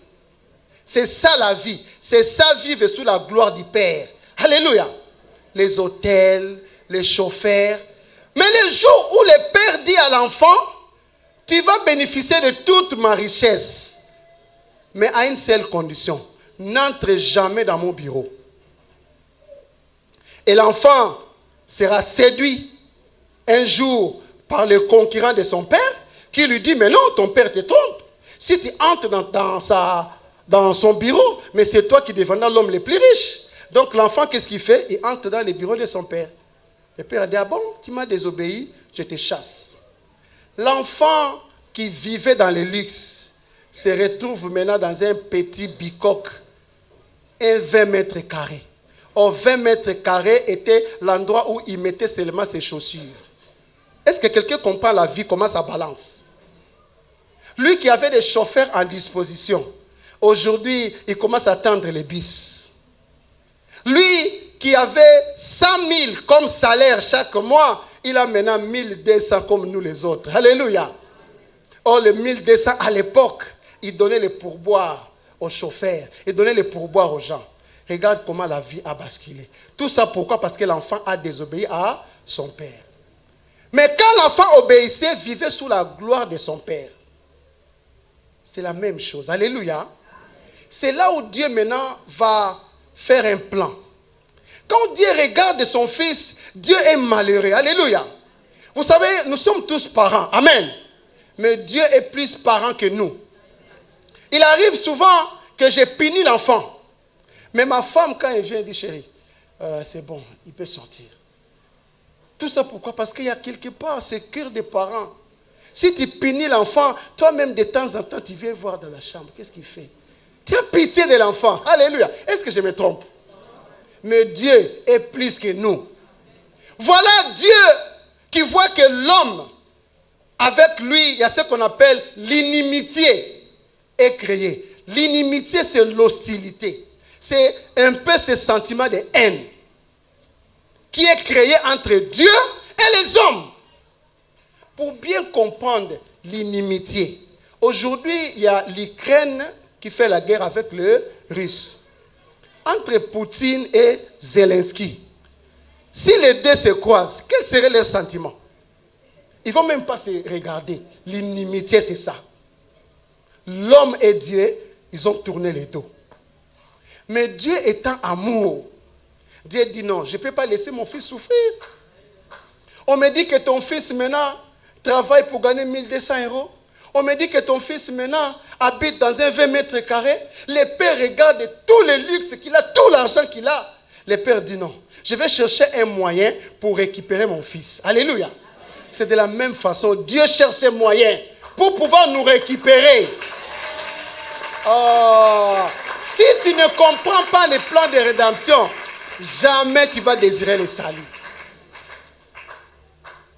C'est ça la vie. C'est ça vivre sous la gloire du Père. Alléluia. Les hôtels, les chauffeurs. Mais le jour où le Père dit à l'enfant, tu vas bénéficier de toute ma richesse. Mais à une seule condition. N'entre jamais dans mon bureau. Et l'enfant sera séduit un jour par le concurrent de son père qui lui dit, mais non, ton père te trompe. Si tu entres dans son bureau, mais c'est toi qui deviendras l'homme le plus riche. Donc l'enfant, qu'est-ce qu'il fait? Il entre dans le bureau de son père. Le père a dit, ah bon, tu m'as désobéi, je te chasse. L'enfant qui vivait dans le luxe se retrouve maintenant dans un petit bicoque, un 20 mètres carrés. Or, 20 mètres carrés était l'endroit où il mettait seulement ses chaussures. Est-ce que quelqu'un comprend la vie, comment ça balance? Lui qui avait des chauffeurs en disposition, aujourd'hui, il commence à tendre les bis. Lui qui avait 100 000 comme salaire chaque mois, il a maintenant 1200 comme nous les autres. Alléluia. Or, les 1200 à l'époque, il donnait les pourboires aux chauffeurs, il donnait les pourboires aux gens. Regarde comment la vie a basculé. Tout ça pourquoi? Parce que l'enfant a désobéi à son père. Mais quand l'enfant obéissait, vivait sous la gloire de son père. C'est la même chose. Alléluia. C'est là où Dieu maintenant va faire un plan. Quand Dieu regarde son fils, Dieu est malheureux. Alléluia. Vous savez, nous sommes tous parents. Amen. Mais Dieu est plus parent que nous. Il arrive souvent que j'ai puni l'enfant. Mais ma femme, quand elle vient, elle dit, chérie, c'est bon, il peut sortir. Tout ça pourquoi? Parce qu'il y a quelque part ce cœur des parents. Si tu punis l'enfant, toi-même de temps en temps, tu viens voir dans la chambre. Qu'est-ce qu'il fait? Tu as pitié de l'enfant. Alléluia. Est-ce que je me trompe? Mais Dieu est plus que nous. Voilà Dieu qui voit que l'homme, avec lui, il y a ce qu'on appelle l'inimitié est créée. L'inimitié, c'est l'hostilité. C'est un peu ce sentiment de haine qui est créé entre Dieu et les hommes. Pour bien comprendre l'inimitié, aujourd'hui, il y a l'Ukraine qui fait la guerre avec le Russe. Entre Poutine et Zelensky, si les deux se croisent, quel serait leur sentiment? Ils ne vont même pas se regarder. L'inimitié, c'est ça. L'homme et Dieu, ils ont tourné les dos. Mais Dieu étant amour, Dieu dit non, je ne peux pas laisser mon fils souffrir. On me dit que ton fils maintenant travaille pour gagner 1200 €. On me dit que ton fils maintenant habite dans un 20 mètres carrés. Le père regarde tous les luxes qu'il a, tout l'argent qu'il a. Le père dit non, je vais chercher un moyen pour récupérer mon fils. Alléluia. C'est de la même façon, Dieu cherche un moyen pour pouvoir nous récupérer. Oh, si tu ne comprends pas les plans de rédemption, jamais tu vas désirer le salut.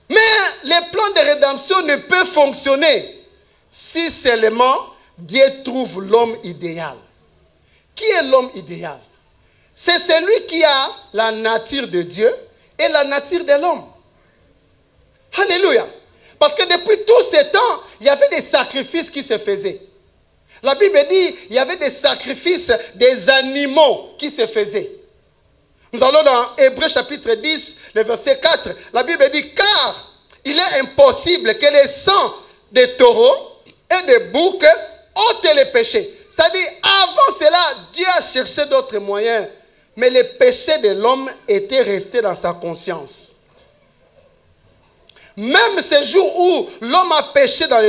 Mais les plans de rédemption ne peuvent fonctionner si seulement Dieu trouve l'homme idéal. Qui est l'homme idéal? C'est celui qui a la nature de Dieu et la nature de l'homme. Alléluia. Parce que depuis tout ce temps, il y avait des sacrifices qui se faisaient. La Bible dit il y avait des sacrifices des animaux qui se faisaient. Nous allons dans Hébreux chapitre 10, le verset 4. La Bible dit car il est impossible que les sangs des taureaux et des boucs ôtent les péchés. C'est-à-dire, avant cela, Dieu a cherché d'autres moyens. Mais les péchés de l'homme étaient restés dans sa conscience. Même ce jour où l'homme a péché dans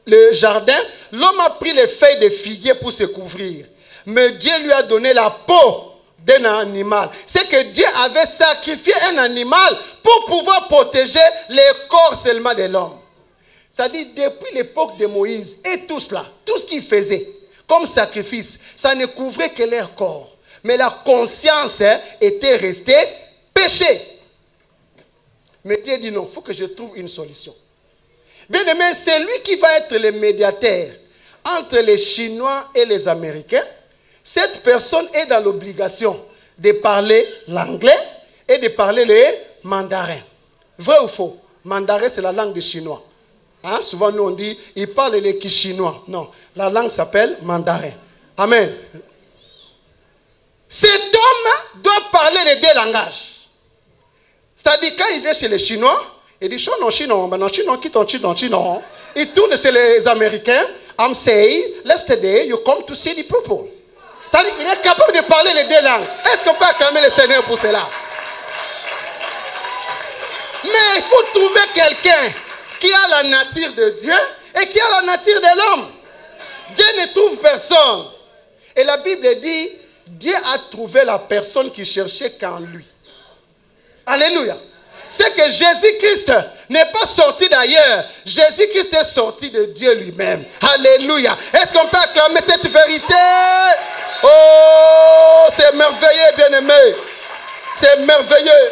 le jardin, l'homme a pris les feuilles de figuier pour se couvrir. Mais Dieu lui a donné la peau d'un animal. C'est que Dieu avait sacrifié un animal pour pouvoir protéger les corps seulement de l'homme. C'est-à-dire, depuis l'époque de Moïse et tout cela, tout ce qu'il faisait comme sacrifice, ça ne couvrait que leur corps. Mais la conscience était restée péchée. Mais Dieu dit non, il faut que je trouve une solution. Bien aimé, c'est lui qui va être le médiateur entre les Chinois et les Américains. Cette personne est dans l'obligation de parler l'anglais et de parler le mandarin. Vrai ou faux? Mandarin, c'est la langue des Chinois. Hein? Souvent, nous, on dit, ils parlent le chinois. Non, la langue s'appelle mandarin. Amen. Cet homme doit parler les deux langages. C'est-à-dire, quand il vient chez les Chinois, il dit, non, il tourne chez les Américains. I'm saying, yesterday, you come to see the people. C'est-à-dire, il est capable de parler les deux langues. Est-ce qu'on peut acclamer le Seigneur pour cela? Mais il faut trouver quelqu'un qui a la nature de Dieu et qui a la nature de l'homme. Dieu ne trouve personne. Et la Bible dit, Dieu a trouvé la personne qui cherchait qu'en lui. Alléluia. C'est que Jésus-Christ n'est pas sorti d'ailleurs. Jésus-Christ est sorti de Dieu lui-même. Alléluia. Est-ce qu'on peut acclamer cette vérité? Oh, c'est merveilleux, bien-aimé. C'est merveilleux.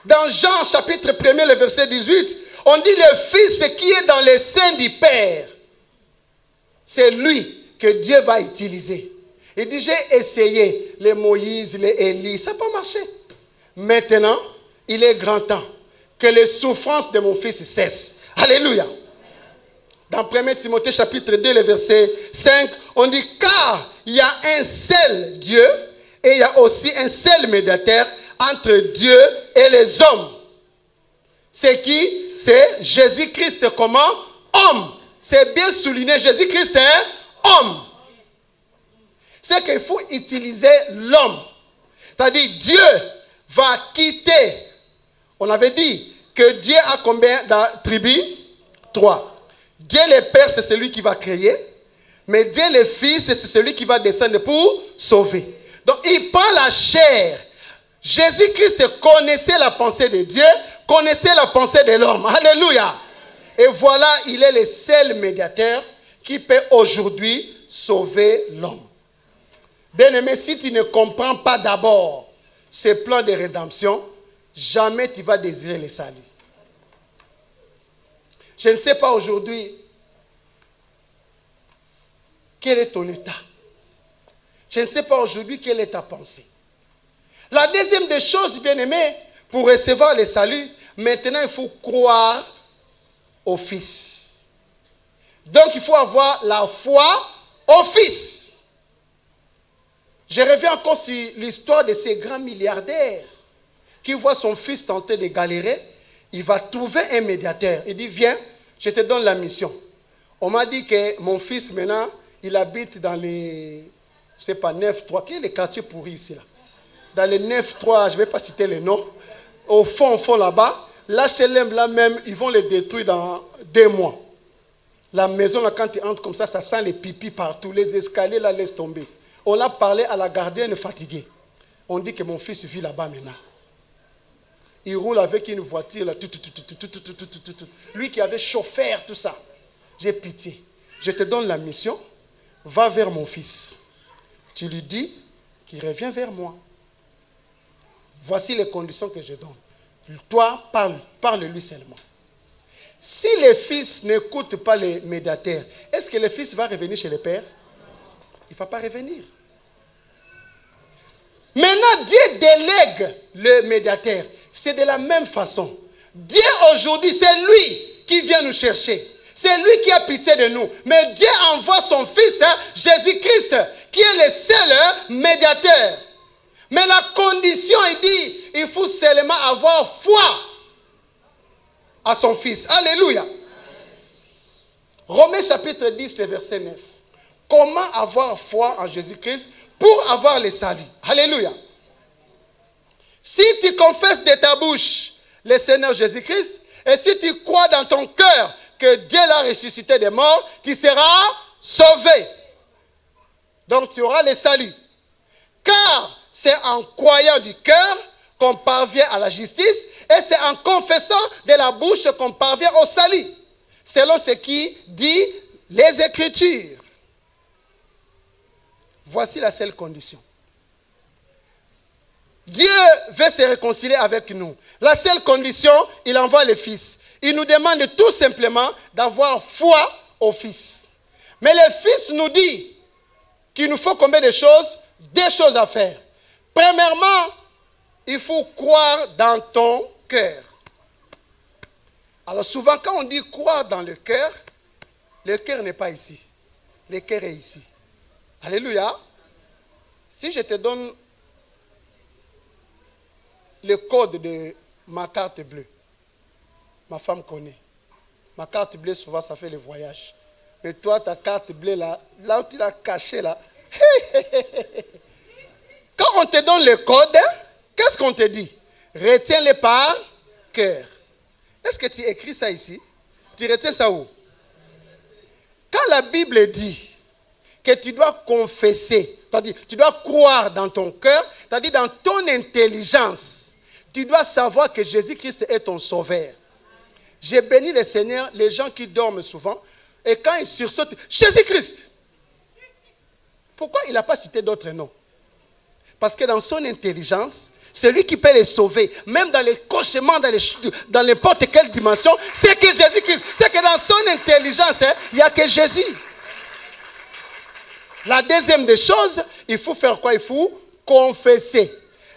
Dans Jean chapitre 1, le verset 18, on dit le Fils qui est dans les seins du Père. C'est lui que Dieu va utiliser. Il dit, j'ai essayé les Moïse, les Élie, ça n'a pas marché. Maintenant, il est grand temps que les souffrances de mon fils cessent. Alléluia. Dans 1 Timothée chapitre 2, le verset 5, on dit, car il y a un seul Dieu et il y a aussi un seul médiateur entre Dieu et les hommes. C'est qui? C'est Jésus-Christ. Comment? Homme. C'est bien souligné, Jésus-Christ est homme. C'est qu'il faut utiliser l'homme. C'est-à-dire, Dieu va quitter. On avait dit que Dieu a combien de tribus? 3. Dieu le Père, c'est celui qui va créer. Mais Dieu le Fils, c'est celui qui va descendre pour sauver. Donc, il prend la chair. Jésus-Christ connaissait la pensée de Dieu, connaissait la pensée de l'homme. Alléluia. Et voilà, il est le seul médiateur qui peut aujourd'hui sauver l'homme. Bien-aimé, si tu ne comprends pas d'abord ce plan de rédemption, jamais tu vas désirer le salut. Je ne sais pas aujourd'hui quel est ton état. Je ne sais pas aujourd'hui quelle est ta pensée. La deuxième des choses, bien-aimé, pour recevoir le salut, maintenant il faut croire au Fils. Donc il faut avoir la foi au Fils. Je reviens encore sur l'histoire de ces grands milliardaires qui voient son fils tenter de galérer. Il va trouver un médiateur. Il dit, viens, je te donne la mission. On m'a dit que mon fils maintenant, il habite dans les je ne sais pas, 9-3. Quel est le quartier pourri ici là? Dans les 9-3, je ne vais pas citer les noms. Au fond là-bas, l'HLM là même, ils vont les détruire dans 2 mois. La maison là, quand tu entres comme ça sent les pipis partout. Les escaliers là, laisse tomber. On a parlé à la gardienne fatiguée. On dit que mon fils vit là-bas maintenant. Il roule avec une voiture là. Lui qui avait chauffeur, tout ça. J'ai pitié. Je te donne la mission. Va vers mon fils. Tu lui dis qu'il revient vers moi. Voici les conditions que je donne. Toi, parle-lui seulement. Si le fils n'écoute pas les médiateurs, est-ce que le fils va revenir chez le père? Il ne va pas revenir. Maintenant, Dieu délègue le médiateur. C'est de la même façon. Dieu aujourd'hui, c'est lui qui vient nous chercher. C'est lui qui a pitié de nous. Mais Dieu envoie son fils, Jésus-Christ, qui est le seul médiateur. Mais la condition, il dit, il faut seulement avoir foi à son fils. Alléluia. Romains chapitre 10, le verset 9. Comment avoir foi en Jésus-Christ pour avoir le salut? Alléluia. Si tu confesses de ta bouche le Seigneur Jésus-Christ, et si tu crois dans ton cœur que Dieu l'a ressuscité des morts, tu seras sauvé. Donc tu auras le salut. Car c'est en croyant du cœur qu'on parvient à la justice, et c'est en confessant de la bouche qu'on parvient au salut. Selon ce qui dit les Écritures. Voici la seule condition. Dieu veut se réconcilier avec nous. La seule condition, il envoie le Fils. Il nous demande tout simplement d'avoir foi au Fils. Mais le Fils nous dit qu'il nous faut combien de choses? 2 choses à faire. Premièrement, il faut croire dans ton cœur. Alors souvent, quand on dit croire dans le cœur n'est pas ici. Le cœur est ici. Alléluia. Si je te donne le code de ma carte bleue, ma femme connaît. Ma carte bleue, souvent, ça fait le voyage. Mais toi, ta carte bleue, là où tu l'as cachée, là. Quand on te donne le code, qu'est-ce qu'on te dit? Retiens-le par cœur. Est-ce que tu écris ça ici? Tu retiens ça où? Quand la Bible dit que tu dois confesser, c'est-à-dire tu dois croire dans ton cœur, c'est-à-dire dans ton intelligence, tu dois savoir que Jésus-Christ est ton sauveur. J'ai béni le Seigneur, les gens qui dorment souvent, et quand ils sursautent, Jésus-Christ. Pourquoi il n'a pas cité d'autres noms? Parce que dans son intelligence, c'est lui qui peut les sauver. Même dans les cauchemars, dans n'importe quelle dimension, c'est que Jésus-Christ. C'est que dans son intelligence, il n'y a que Jésus. La deuxième des choses, il faut faire quoi? Il faut confesser.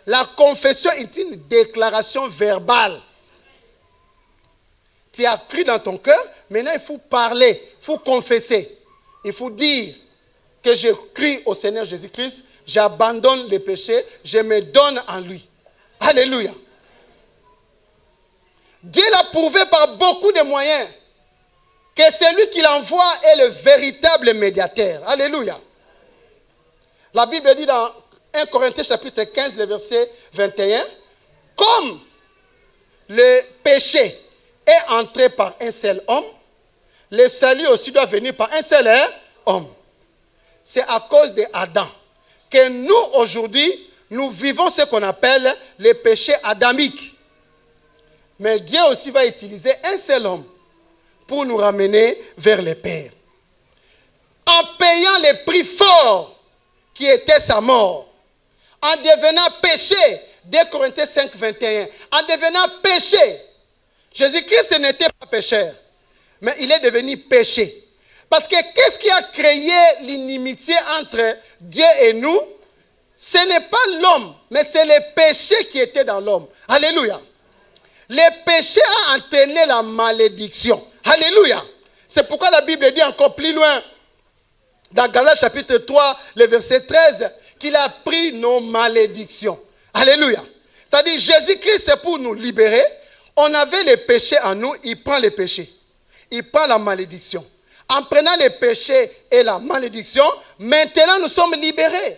La confession est une déclaration verbale. Tu as cru dans ton cœur, maintenant il faut parler, il faut confesser. Il faut dire que je crie au Seigneur Jésus-Christ, j'abandonne les péchés, je me donne en lui. Alléluia. Dieu l'a prouvé par beaucoup de moyens que celui qu'il envoie est le véritable médiateur. Alléluia. La Bible dit dans 1 Corinthiens chapitre 15, le verset 21, comme le péché est entré par un seul homme, le salut aussi doit venir par un seul homme. C'est à cause d'Adam que nous, aujourd'hui, nous vivons ce qu'on appelle le péché adamique. Mais Dieu aussi va utiliser un seul homme pour nous ramener vers le Père. En payant le prix fort qui était sa mort, en devenant péché, 2 Corinthiens 5, 21, en devenant péché, Jésus-Christ n'était pas pécheur, mais il est devenu péché. Parce que qu'est-ce qui a créé l'inimitié entre Dieu et nous? Ce n'est pas l'homme, mais c'est le péché qui était dans l'homme. Alléluia. Le péché a entraîné la malédiction. Alléluia. C'est pourquoi la Bible dit encore plus loin, dans Galates chapitre 3, le verset 13, qu'il a pris nos malédictions. Alléluia. C'est-à-dire Jésus-Christ pour nous libérer. On avait les péchés en nous, il prend les péchés. Il prend la malédiction. En prenant les péchés et la malédiction, maintenant nous sommes libérés.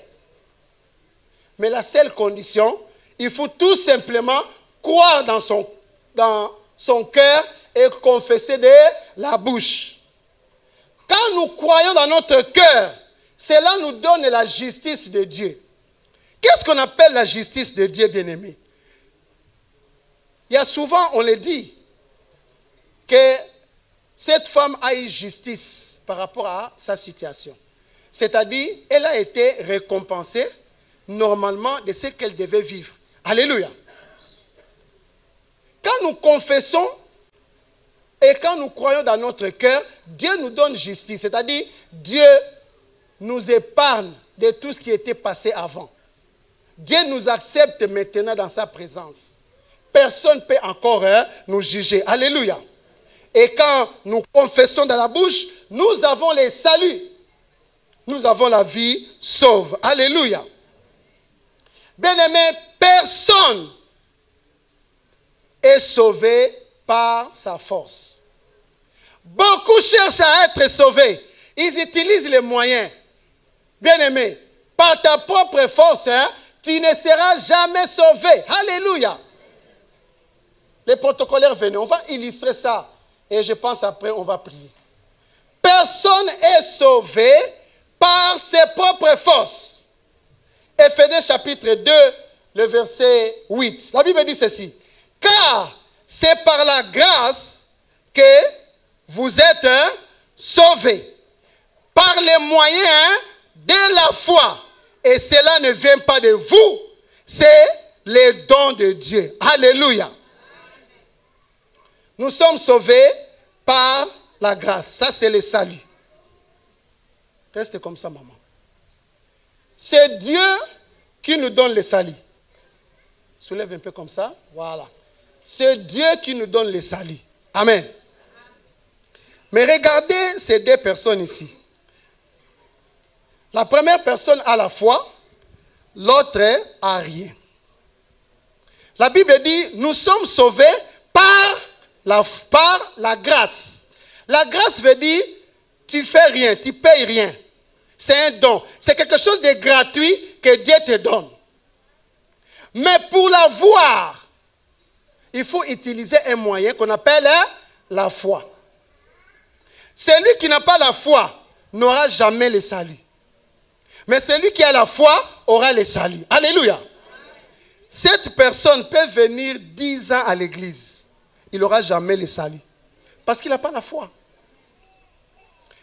Mais la seule condition, il faut tout simplement croire dans son cœur et confesser de la bouche. Quand nous croyons dans notre cœur, cela nous donne la justice de Dieu. Qu'est-ce qu'on appelle la justice de Dieu, bien-aimé? Il y a souvent, on le dit, que cette femme a eu justice par rapport à sa situation. C'est-à-dire, elle a été récompensée normalement de ce qu'elle devait vivre. Alléluia. Quand nous confessons et quand nous croyons dans notre cœur, Dieu nous donne justice. C'est-à-dire, Dieu nous épargne de tout ce qui était passé avant. Dieu nous accepte maintenant dans sa présence. Personne ne peut encore nous juger. Alléluia. Et quand nous confessons dans la bouche, nous avons les saluts. Nous avons la vie sauve. Alléluia. Bien-aimé, personne est sauvé par sa force. Beaucoup cherchent à être sauvés. Ils utilisent les moyens. Bien-aimé, par ta propre force, tu ne seras jamais sauvé. Alléluia. Les protocolaires venaient. On va illustrer ça. Et je pense après, on va prier. Personne n'est sauvé par ses propres forces. Éphésiens chapitre 2, le verset 8. La Bible dit ceci. Car c'est par la grâce que vous êtes sauvés. Par les moyens de la foi. Et cela ne vient pas de vous. C'est les dons de Dieu. Alléluia. Nous sommes sauvés par la grâce. Ça, c'est le salut. Reste comme ça, maman. C'est Dieu qui nous donne le salut. Soulève un peu comme ça. Voilà. C'est Dieu qui nous donne le salut. Amen. Mais regardez ces deux personnes ici. La première personne a la foi, l'autre a rien. La Bible dit, nous sommes sauvés par la grâce. La grâce veut dire, tu fais rien, tu payes rien. C'est un don. C'est quelque chose de gratuit que Dieu te donne. Mais pour l'avoir, il faut utiliser un moyen qu'on appelle la foi. Celui qui n'a pas la foi n'aura jamais le salut. Mais celui qui a la foi aura le salut. Alléluia. Cette personne peut venir 10 ans à l'église. Il n'aura jamais le salut. Parce qu'il n'a pas la foi.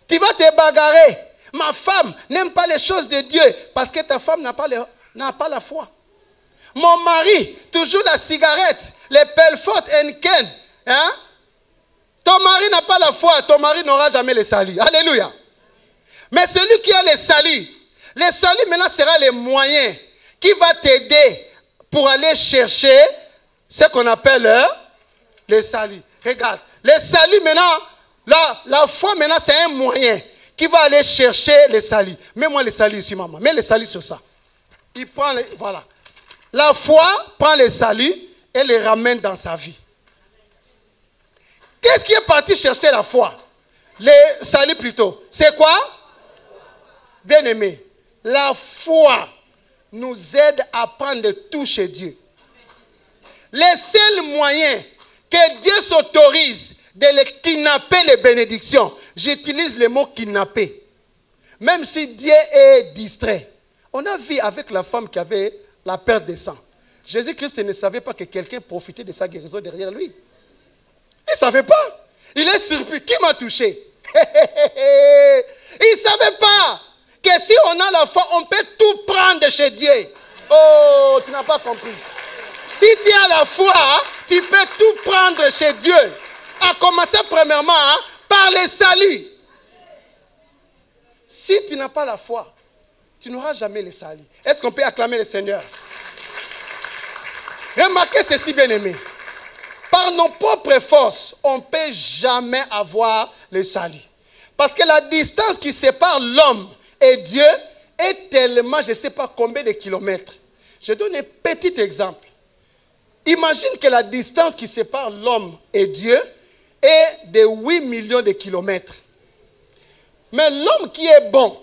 Tu vas te bagarrer. Ma femme n'aime pas les choses de Dieu. Parce que ta femme n'a pas la foi. Mon mari, toujours la cigarette, les pelles fortes, Henken. Hein? Ton mari n'a pas la foi. Ton mari n'aura jamais le salut. Alléluia. Mais celui qui a le salut maintenant sera le moyen qui va t'aider pour aller chercher ce qu'on appelle le salut. Regarde, le salut maintenant, la foi maintenant c'est un moyen qui va aller chercher le salut. Mets-moi le salut ici, maman. Mets le salut sur ça. Il prend voilà. La foi prend le salut et le ramène dans sa vie. Qu'est-ce qui est parti chercher la foi? Le salut plutôt. C'est quoi? Bien-aimé, la foi nous aide à prendre tout chez Dieu. Le seul moyen que Dieu s'autorise de les kidnapper les bénédictions, j'utilise le mot kidnapper. Même si Dieu est distrait. On a vu avec la femme qui avait la perte de sang. Jésus-Christ ne savait pas que quelqu'un profitait de sa guérison derrière lui. Il ne savait pas. Il est surpris. Qui m'a touché? Il ne savait pas que si on a la foi, on peut tout prendre chez Dieu. Oh, tu n'as pas compris. Si tu as la foi, tu peux tout prendre chez Dieu. À commencer premièrement par le salut. Si tu n'as pas la foi, tu n'auras jamais le salut. Est-ce qu'on peut acclamer le Seigneur? Remarquez ceci, bien-aimé. Par nos propres forces, on ne peut jamais avoir le salut. Parce que la distance qui sépare l'homme et Dieu est tellement, je ne sais pas combien de kilomètres. Je donne un petit exemple. Imagine que la distance qui sépare l'homme et Dieu est de 8 millions de kilomètres. Mais l'homme qui est bon,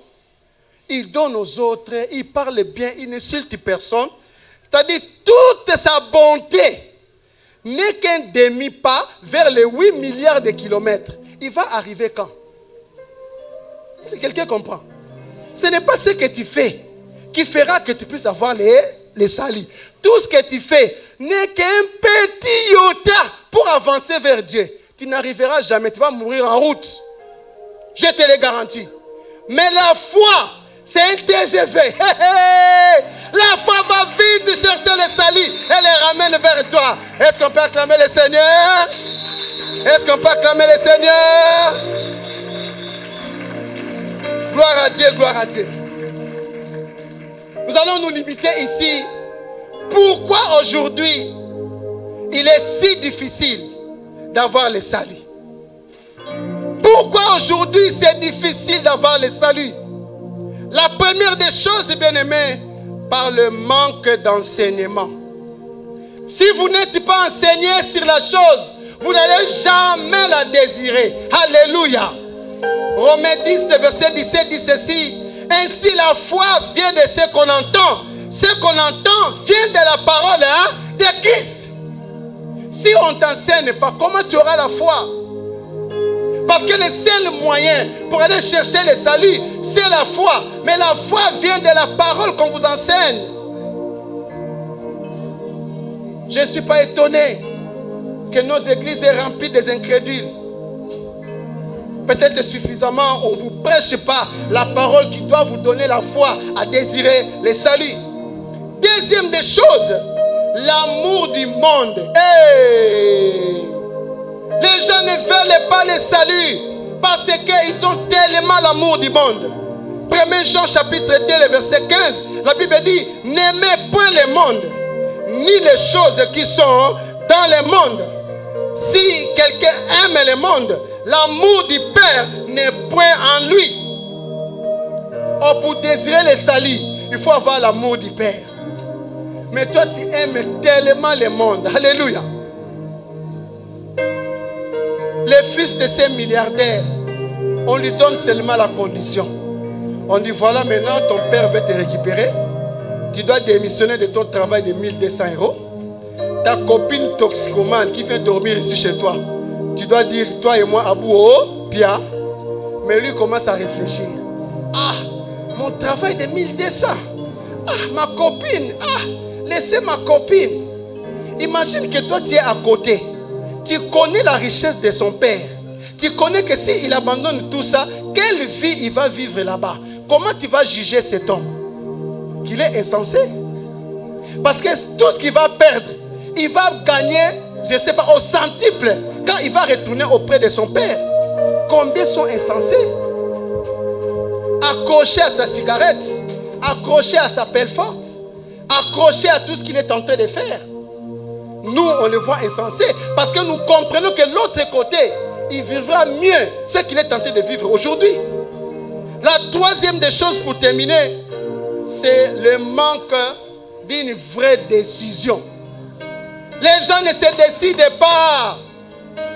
il donne aux autres, il parle bien, il n'insulte personne. C'est-à-dire toute sa bonté n'est qu'un demi-pas vers les 8 milliards de kilomètres. Il va arriver quand? Si quelqu'un comprend. Ce n'est pas ce que tu fais qui fera que tu puisses avoir les salis. Tout ce que tu fais n'est qu'un petit iota pour avancer vers Dieu. Tu n'arriveras jamais, tu vas mourir en route. Je te le garantis. Mais la foi, c'est un TGV. La foi va vite chercher les salis et les ramène vers toi. Est-ce qu'on peut acclamer le Seigneur? Est-ce qu'on peut acclamer le Seigneur? Gloire à Dieu, gloire à Dieu. Nous allons nous limiter ici. Pourquoi aujourd'hui il est si difficile d'avoir le salut? Pourquoi aujourd'hui c'est difficile d'avoir le salut? La première des choses, bien-aimés, par le manque d'enseignement. Si vous n'êtes pas enseigné sur la chose, vous n'allez jamais la désirer. Alléluia. Romains 10, verset 17 dit ceci. Ainsi la foi vient de ce qu'on entend. Ce qu'on entend vient de la parole de Christ. Si on ne t'enseigne pas, comment tu auras la foi? Parce que le seul moyen pour aller chercher le salut, c'est la foi. Mais la foi vient de la parole qu'on vous enseigne. Je ne suis pas étonné que nos églises aient rempli des incrédules. Peut-être suffisamment, on ne vous prêche pas la parole qui doit vous donner la foi à désirer le salut. Deuxième des choses, l'amour du monde. Les gens ne veulent pas le salut parce qu'ils ont tellement l'amour du monde. 1 Jean chapitre 2, le verset 15, la Bible dit, n'aimez point le monde, ni les choses qui sont dans le monde. Si quelqu'un aime le monde, l'amour du Père n'est point en lui. Or, pour désirer le salut, il faut avoir l'amour du Père. Mais toi, tu aimes tellement le monde. Alléluia. Le fils de ces milliardaires, on lui donne seulement la condition. On dit, voilà, maintenant, ton père veut te récupérer. Tu dois démissionner de ton travail de 1200 €. Ta copine toxicomane qui vient dormir ici chez toi, tu dois dire, toi et moi, Abou, Pia. Mais lui commence à réfléchir. Ah, mon travail de 1200. Ah, ma copine. Ah, laissez ma copine. Imagine que toi, tu es à côté. Tu connais la richesse de son père. Tu connais que s'il abandonne tout ça, quelle vie il va vivre là-bas? Comment tu vas juger cet homme? Qu'il est insensé. Parce que tout ce qu'il va perdre, il va gagner, je ne sais pas, au centuple quand il va retourner auprès de son père. Combien sont insensés? Accroché à sa cigarette, accroché à sa pelle forte, accroché à tout ce qu'il est en train de faire. Nous, on le voit insensé parce que nous comprenons que l'autre côté, il vivra mieux ce qu'il est en train de vivre aujourd'hui. La troisième des choses pour terminer, c'est le manque d'une vraie décision. Les gens ne se décident pas.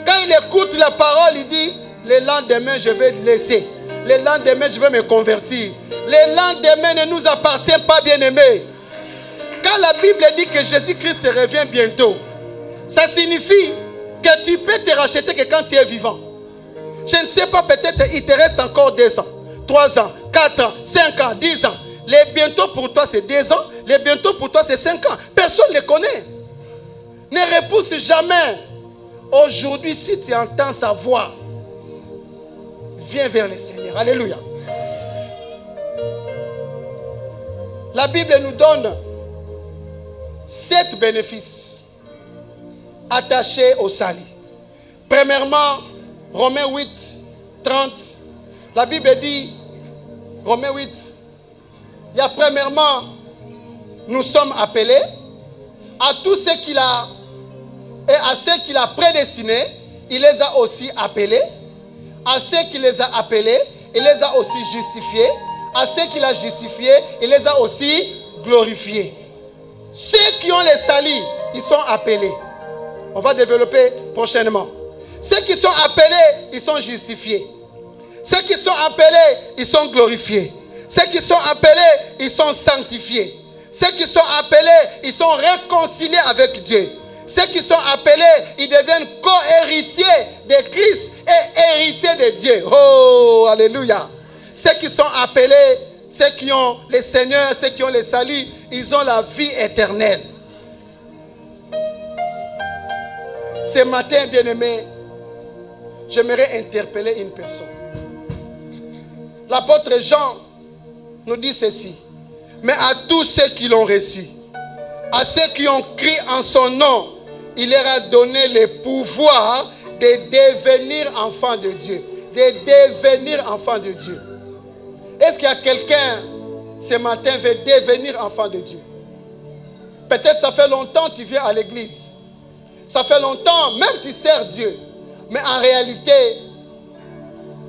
Quand il écoute la parole, il dit, le lendemain, je vais laisser. Le lendemain, je vais me convertir. Le lendemain ne nous appartient pas, bien-aimés. Quand la Bible dit que Jésus-Christ revient bientôt, ça signifie que tu peux te racheter que quand tu es vivant. Je ne sais pas, peut-être il te reste encore 2 ans, 3 ans, 4 ans, 5 ans, 10 ans. Les bientôt pour toi c'est 2 ans, les bientôt pour toi c'est 5 ans. Personne ne les connaît. Ne repousse jamais. Aujourd'hui, si tu entends sa voix, viens vers le Seigneur. Alléluia. La Bible nous donne 7 bénéfices attachés au salut. Premièrement, Romains 8, 30. La Bible dit, Romains 8, il y a premièrement, nous sommes appelés à tous ceux qu'il a et à ceux qu'il a prédestinés, il les a aussi appelés. À ceux qui les a appelés, il les a aussi justifiés. À ceux qu'il a justifiés, il les a aussi glorifiés. Ceux qui ont les salis, ils sont appelés. On va développer prochainement. Ceux qui sont appelés, ils sont justifiés. Ceux qui sont appelés, ils sont glorifiés. Ceux qui sont appelés, ils sont sanctifiés. Ceux qui sont appelés, ils sont réconciliés avec Dieu. Ceux qui sont appelés, ils deviennent co-héritiers de Christ et héritiers de Dieu. Oh, alléluia. Ceux qui sont appelés, ceux qui ont le Seigneur, ceux qui ont le salut, ils ont la vie éternelle. Ce matin, bien-aimé, j'aimerais interpeller une personne. L'apôtre Jean nous dit ceci. Mais à tous ceux qui l'ont reçu, à ceux qui ont crié en son nom, il leur a donné le pouvoir de devenir enfants de Dieu. De devenir enfants de Dieu. Est-ce qu'il y a quelqu'un ce matin veut devenir enfant de Dieu? Peut-être ça fait longtemps que tu viens à l'église. Ça fait longtemps, même tu sers Dieu. Mais en réalité,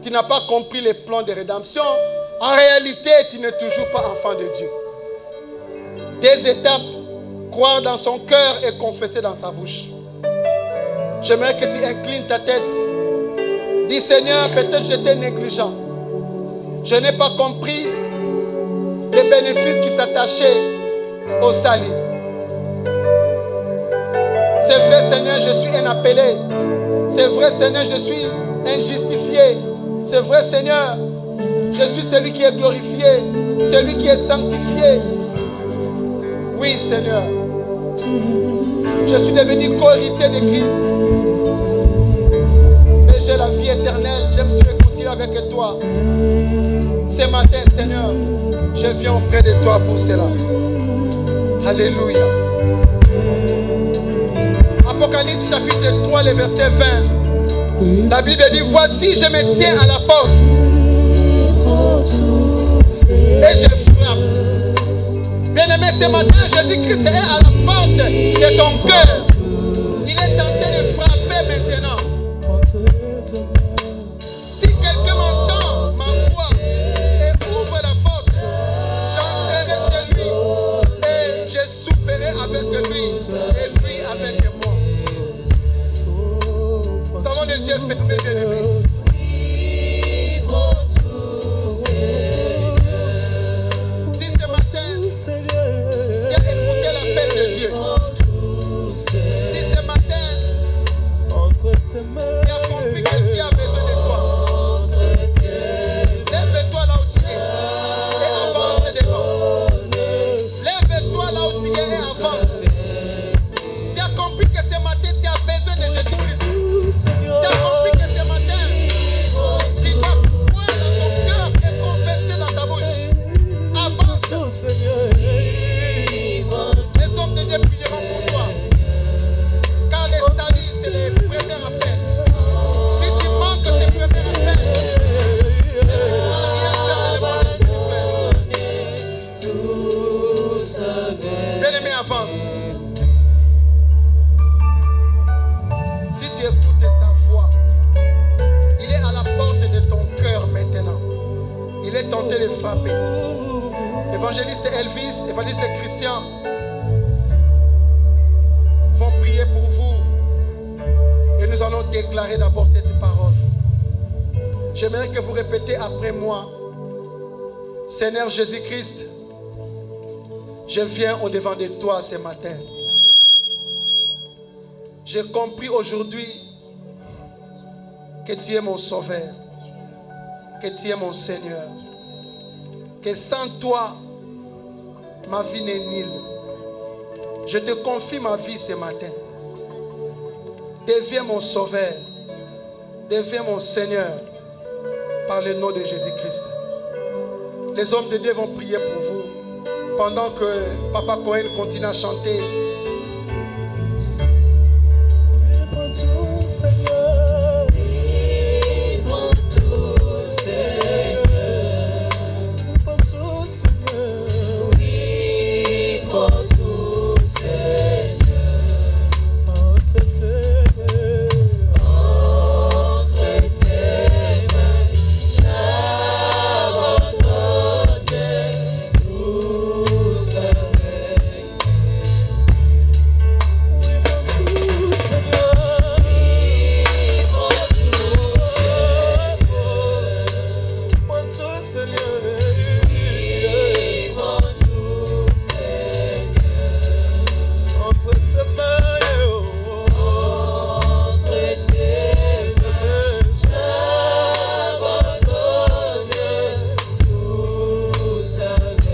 tu n'as pas compris les plans de rédemption. En réalité, tu n'es toujours pas enfant de Dieu. Des étapes, croire dans son cœur et confesser dans sa bouche. J'aimerais que tu inclines ta tête. Dis Seigneur, peut-être j'étais négligent. Je n'ai pas compris les bénéfices qui s'attachaient au salut. C'est vrai Seigneur, je suis un appelé. C'est vrai Seigneur, je suis un justifié. C'est vrai Seigneur, je suis celui qui est glorifié, celui qui est sanctifié. Oui Seigneur, je suis devenu co-héritier de Christ. Et j'ai la vie éternelle, je me suis réconcilié avec toi. Ce matin Seigneur, je viens auprès de toi pour cela. Alléluia. Apocalypse chapitre 3, le verset 20. La Bible dit, voici je me tiens à la porte et je frappe. Bien-aimé, ce matin, Jésus-Christ est à la porte de ton cœur. Il est tenté de frapper maintenant. Si quelqu'un m'entend ma voix et ouvre la porte, j'entrerai chez lui et je souperai avec lui et lui avec moi. Nous avons les yeux fermés, bien-aimés. Si ce matin, tu as écouté l'appel de Dieu, si ce matin, tu as compris que Dieu a besoin de toi, lève-toi là où tu es et avance devant. Lève-toi là où tu es et avance. Tu as compris que ce matin, tu as besoin de Jésus-Christ. Tu as compris que ce matin, tu dois croire dans ton cœur et confesser dans ta bouche. Avance. Les hommes de Dieu prieront pour toi. Car les saluts, c'est les premiers appels. Si tu manques ces premiers appels, tu ne pourras rien faire dans le monde spirituel. Bien-aimé, avance. Si tu écoutes sa voix, il est à la porte de ton cœur maintenant. Il est tenté de frapper. Évangéliste Elvis, évangéliste Christian vont prier pour vous. Et nous allons déclarer d'abord cette parole. J'aimerais que vous répétez après moi. Seigneur Jésus-Christ, je viens au-devant de toi ce matin. J'ai compris aujourd'hui que tu es mon sauveur, que tu es mon Seigneur, que sans toi, ma vie n'est nulle. Je te confie ma vie ce matin. Deviens mon sauveur, deviens mon Seigneur par le nom de Jésus-Christ. Les hommes de Dieu vont prier pour vous pendant que Papa Cohen continue à chanter. Seigneur, Libre tout, Seigneur. libre tout, Seigneur, Libre tout, Seigneur. entre tes mains, Entre tes mains, j'abandonne tout avec. Seigneur. Livre tout, Seigneur. Entre tes mains, Entre tes mains, j'abandonne tout avec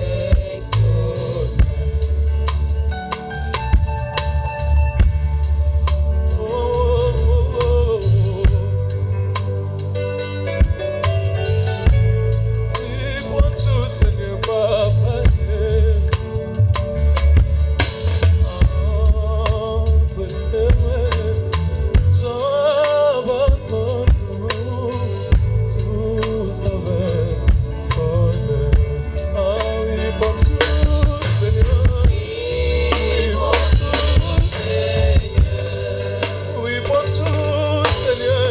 Seigneur, Papa. Entre tes mains, j'abandonne tout avec bonheur. Ah oui, pour tout, Seigneur. Oui, pour tout, Seigneur. Oui, pour tout, Seigneur.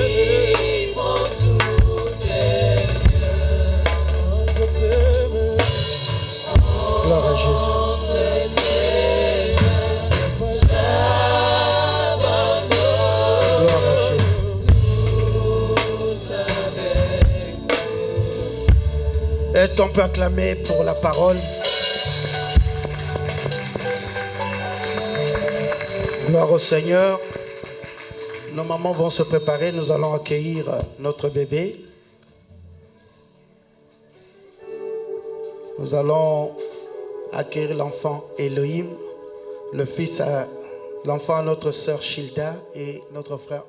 Oui, pour tout, Seigneur. Entre tes mains. Gloire à Jésus. Gloire à Jésus. Est-ce qu'on peut acclamer pour la parole? Gloire au Seigneur. Nos mamans vont se préparer. Nous allons accueillir notre bébé. Nous allons accueillir l'enfant Elohim, le fils à l'enfant à notre sœur Shilda et notre frère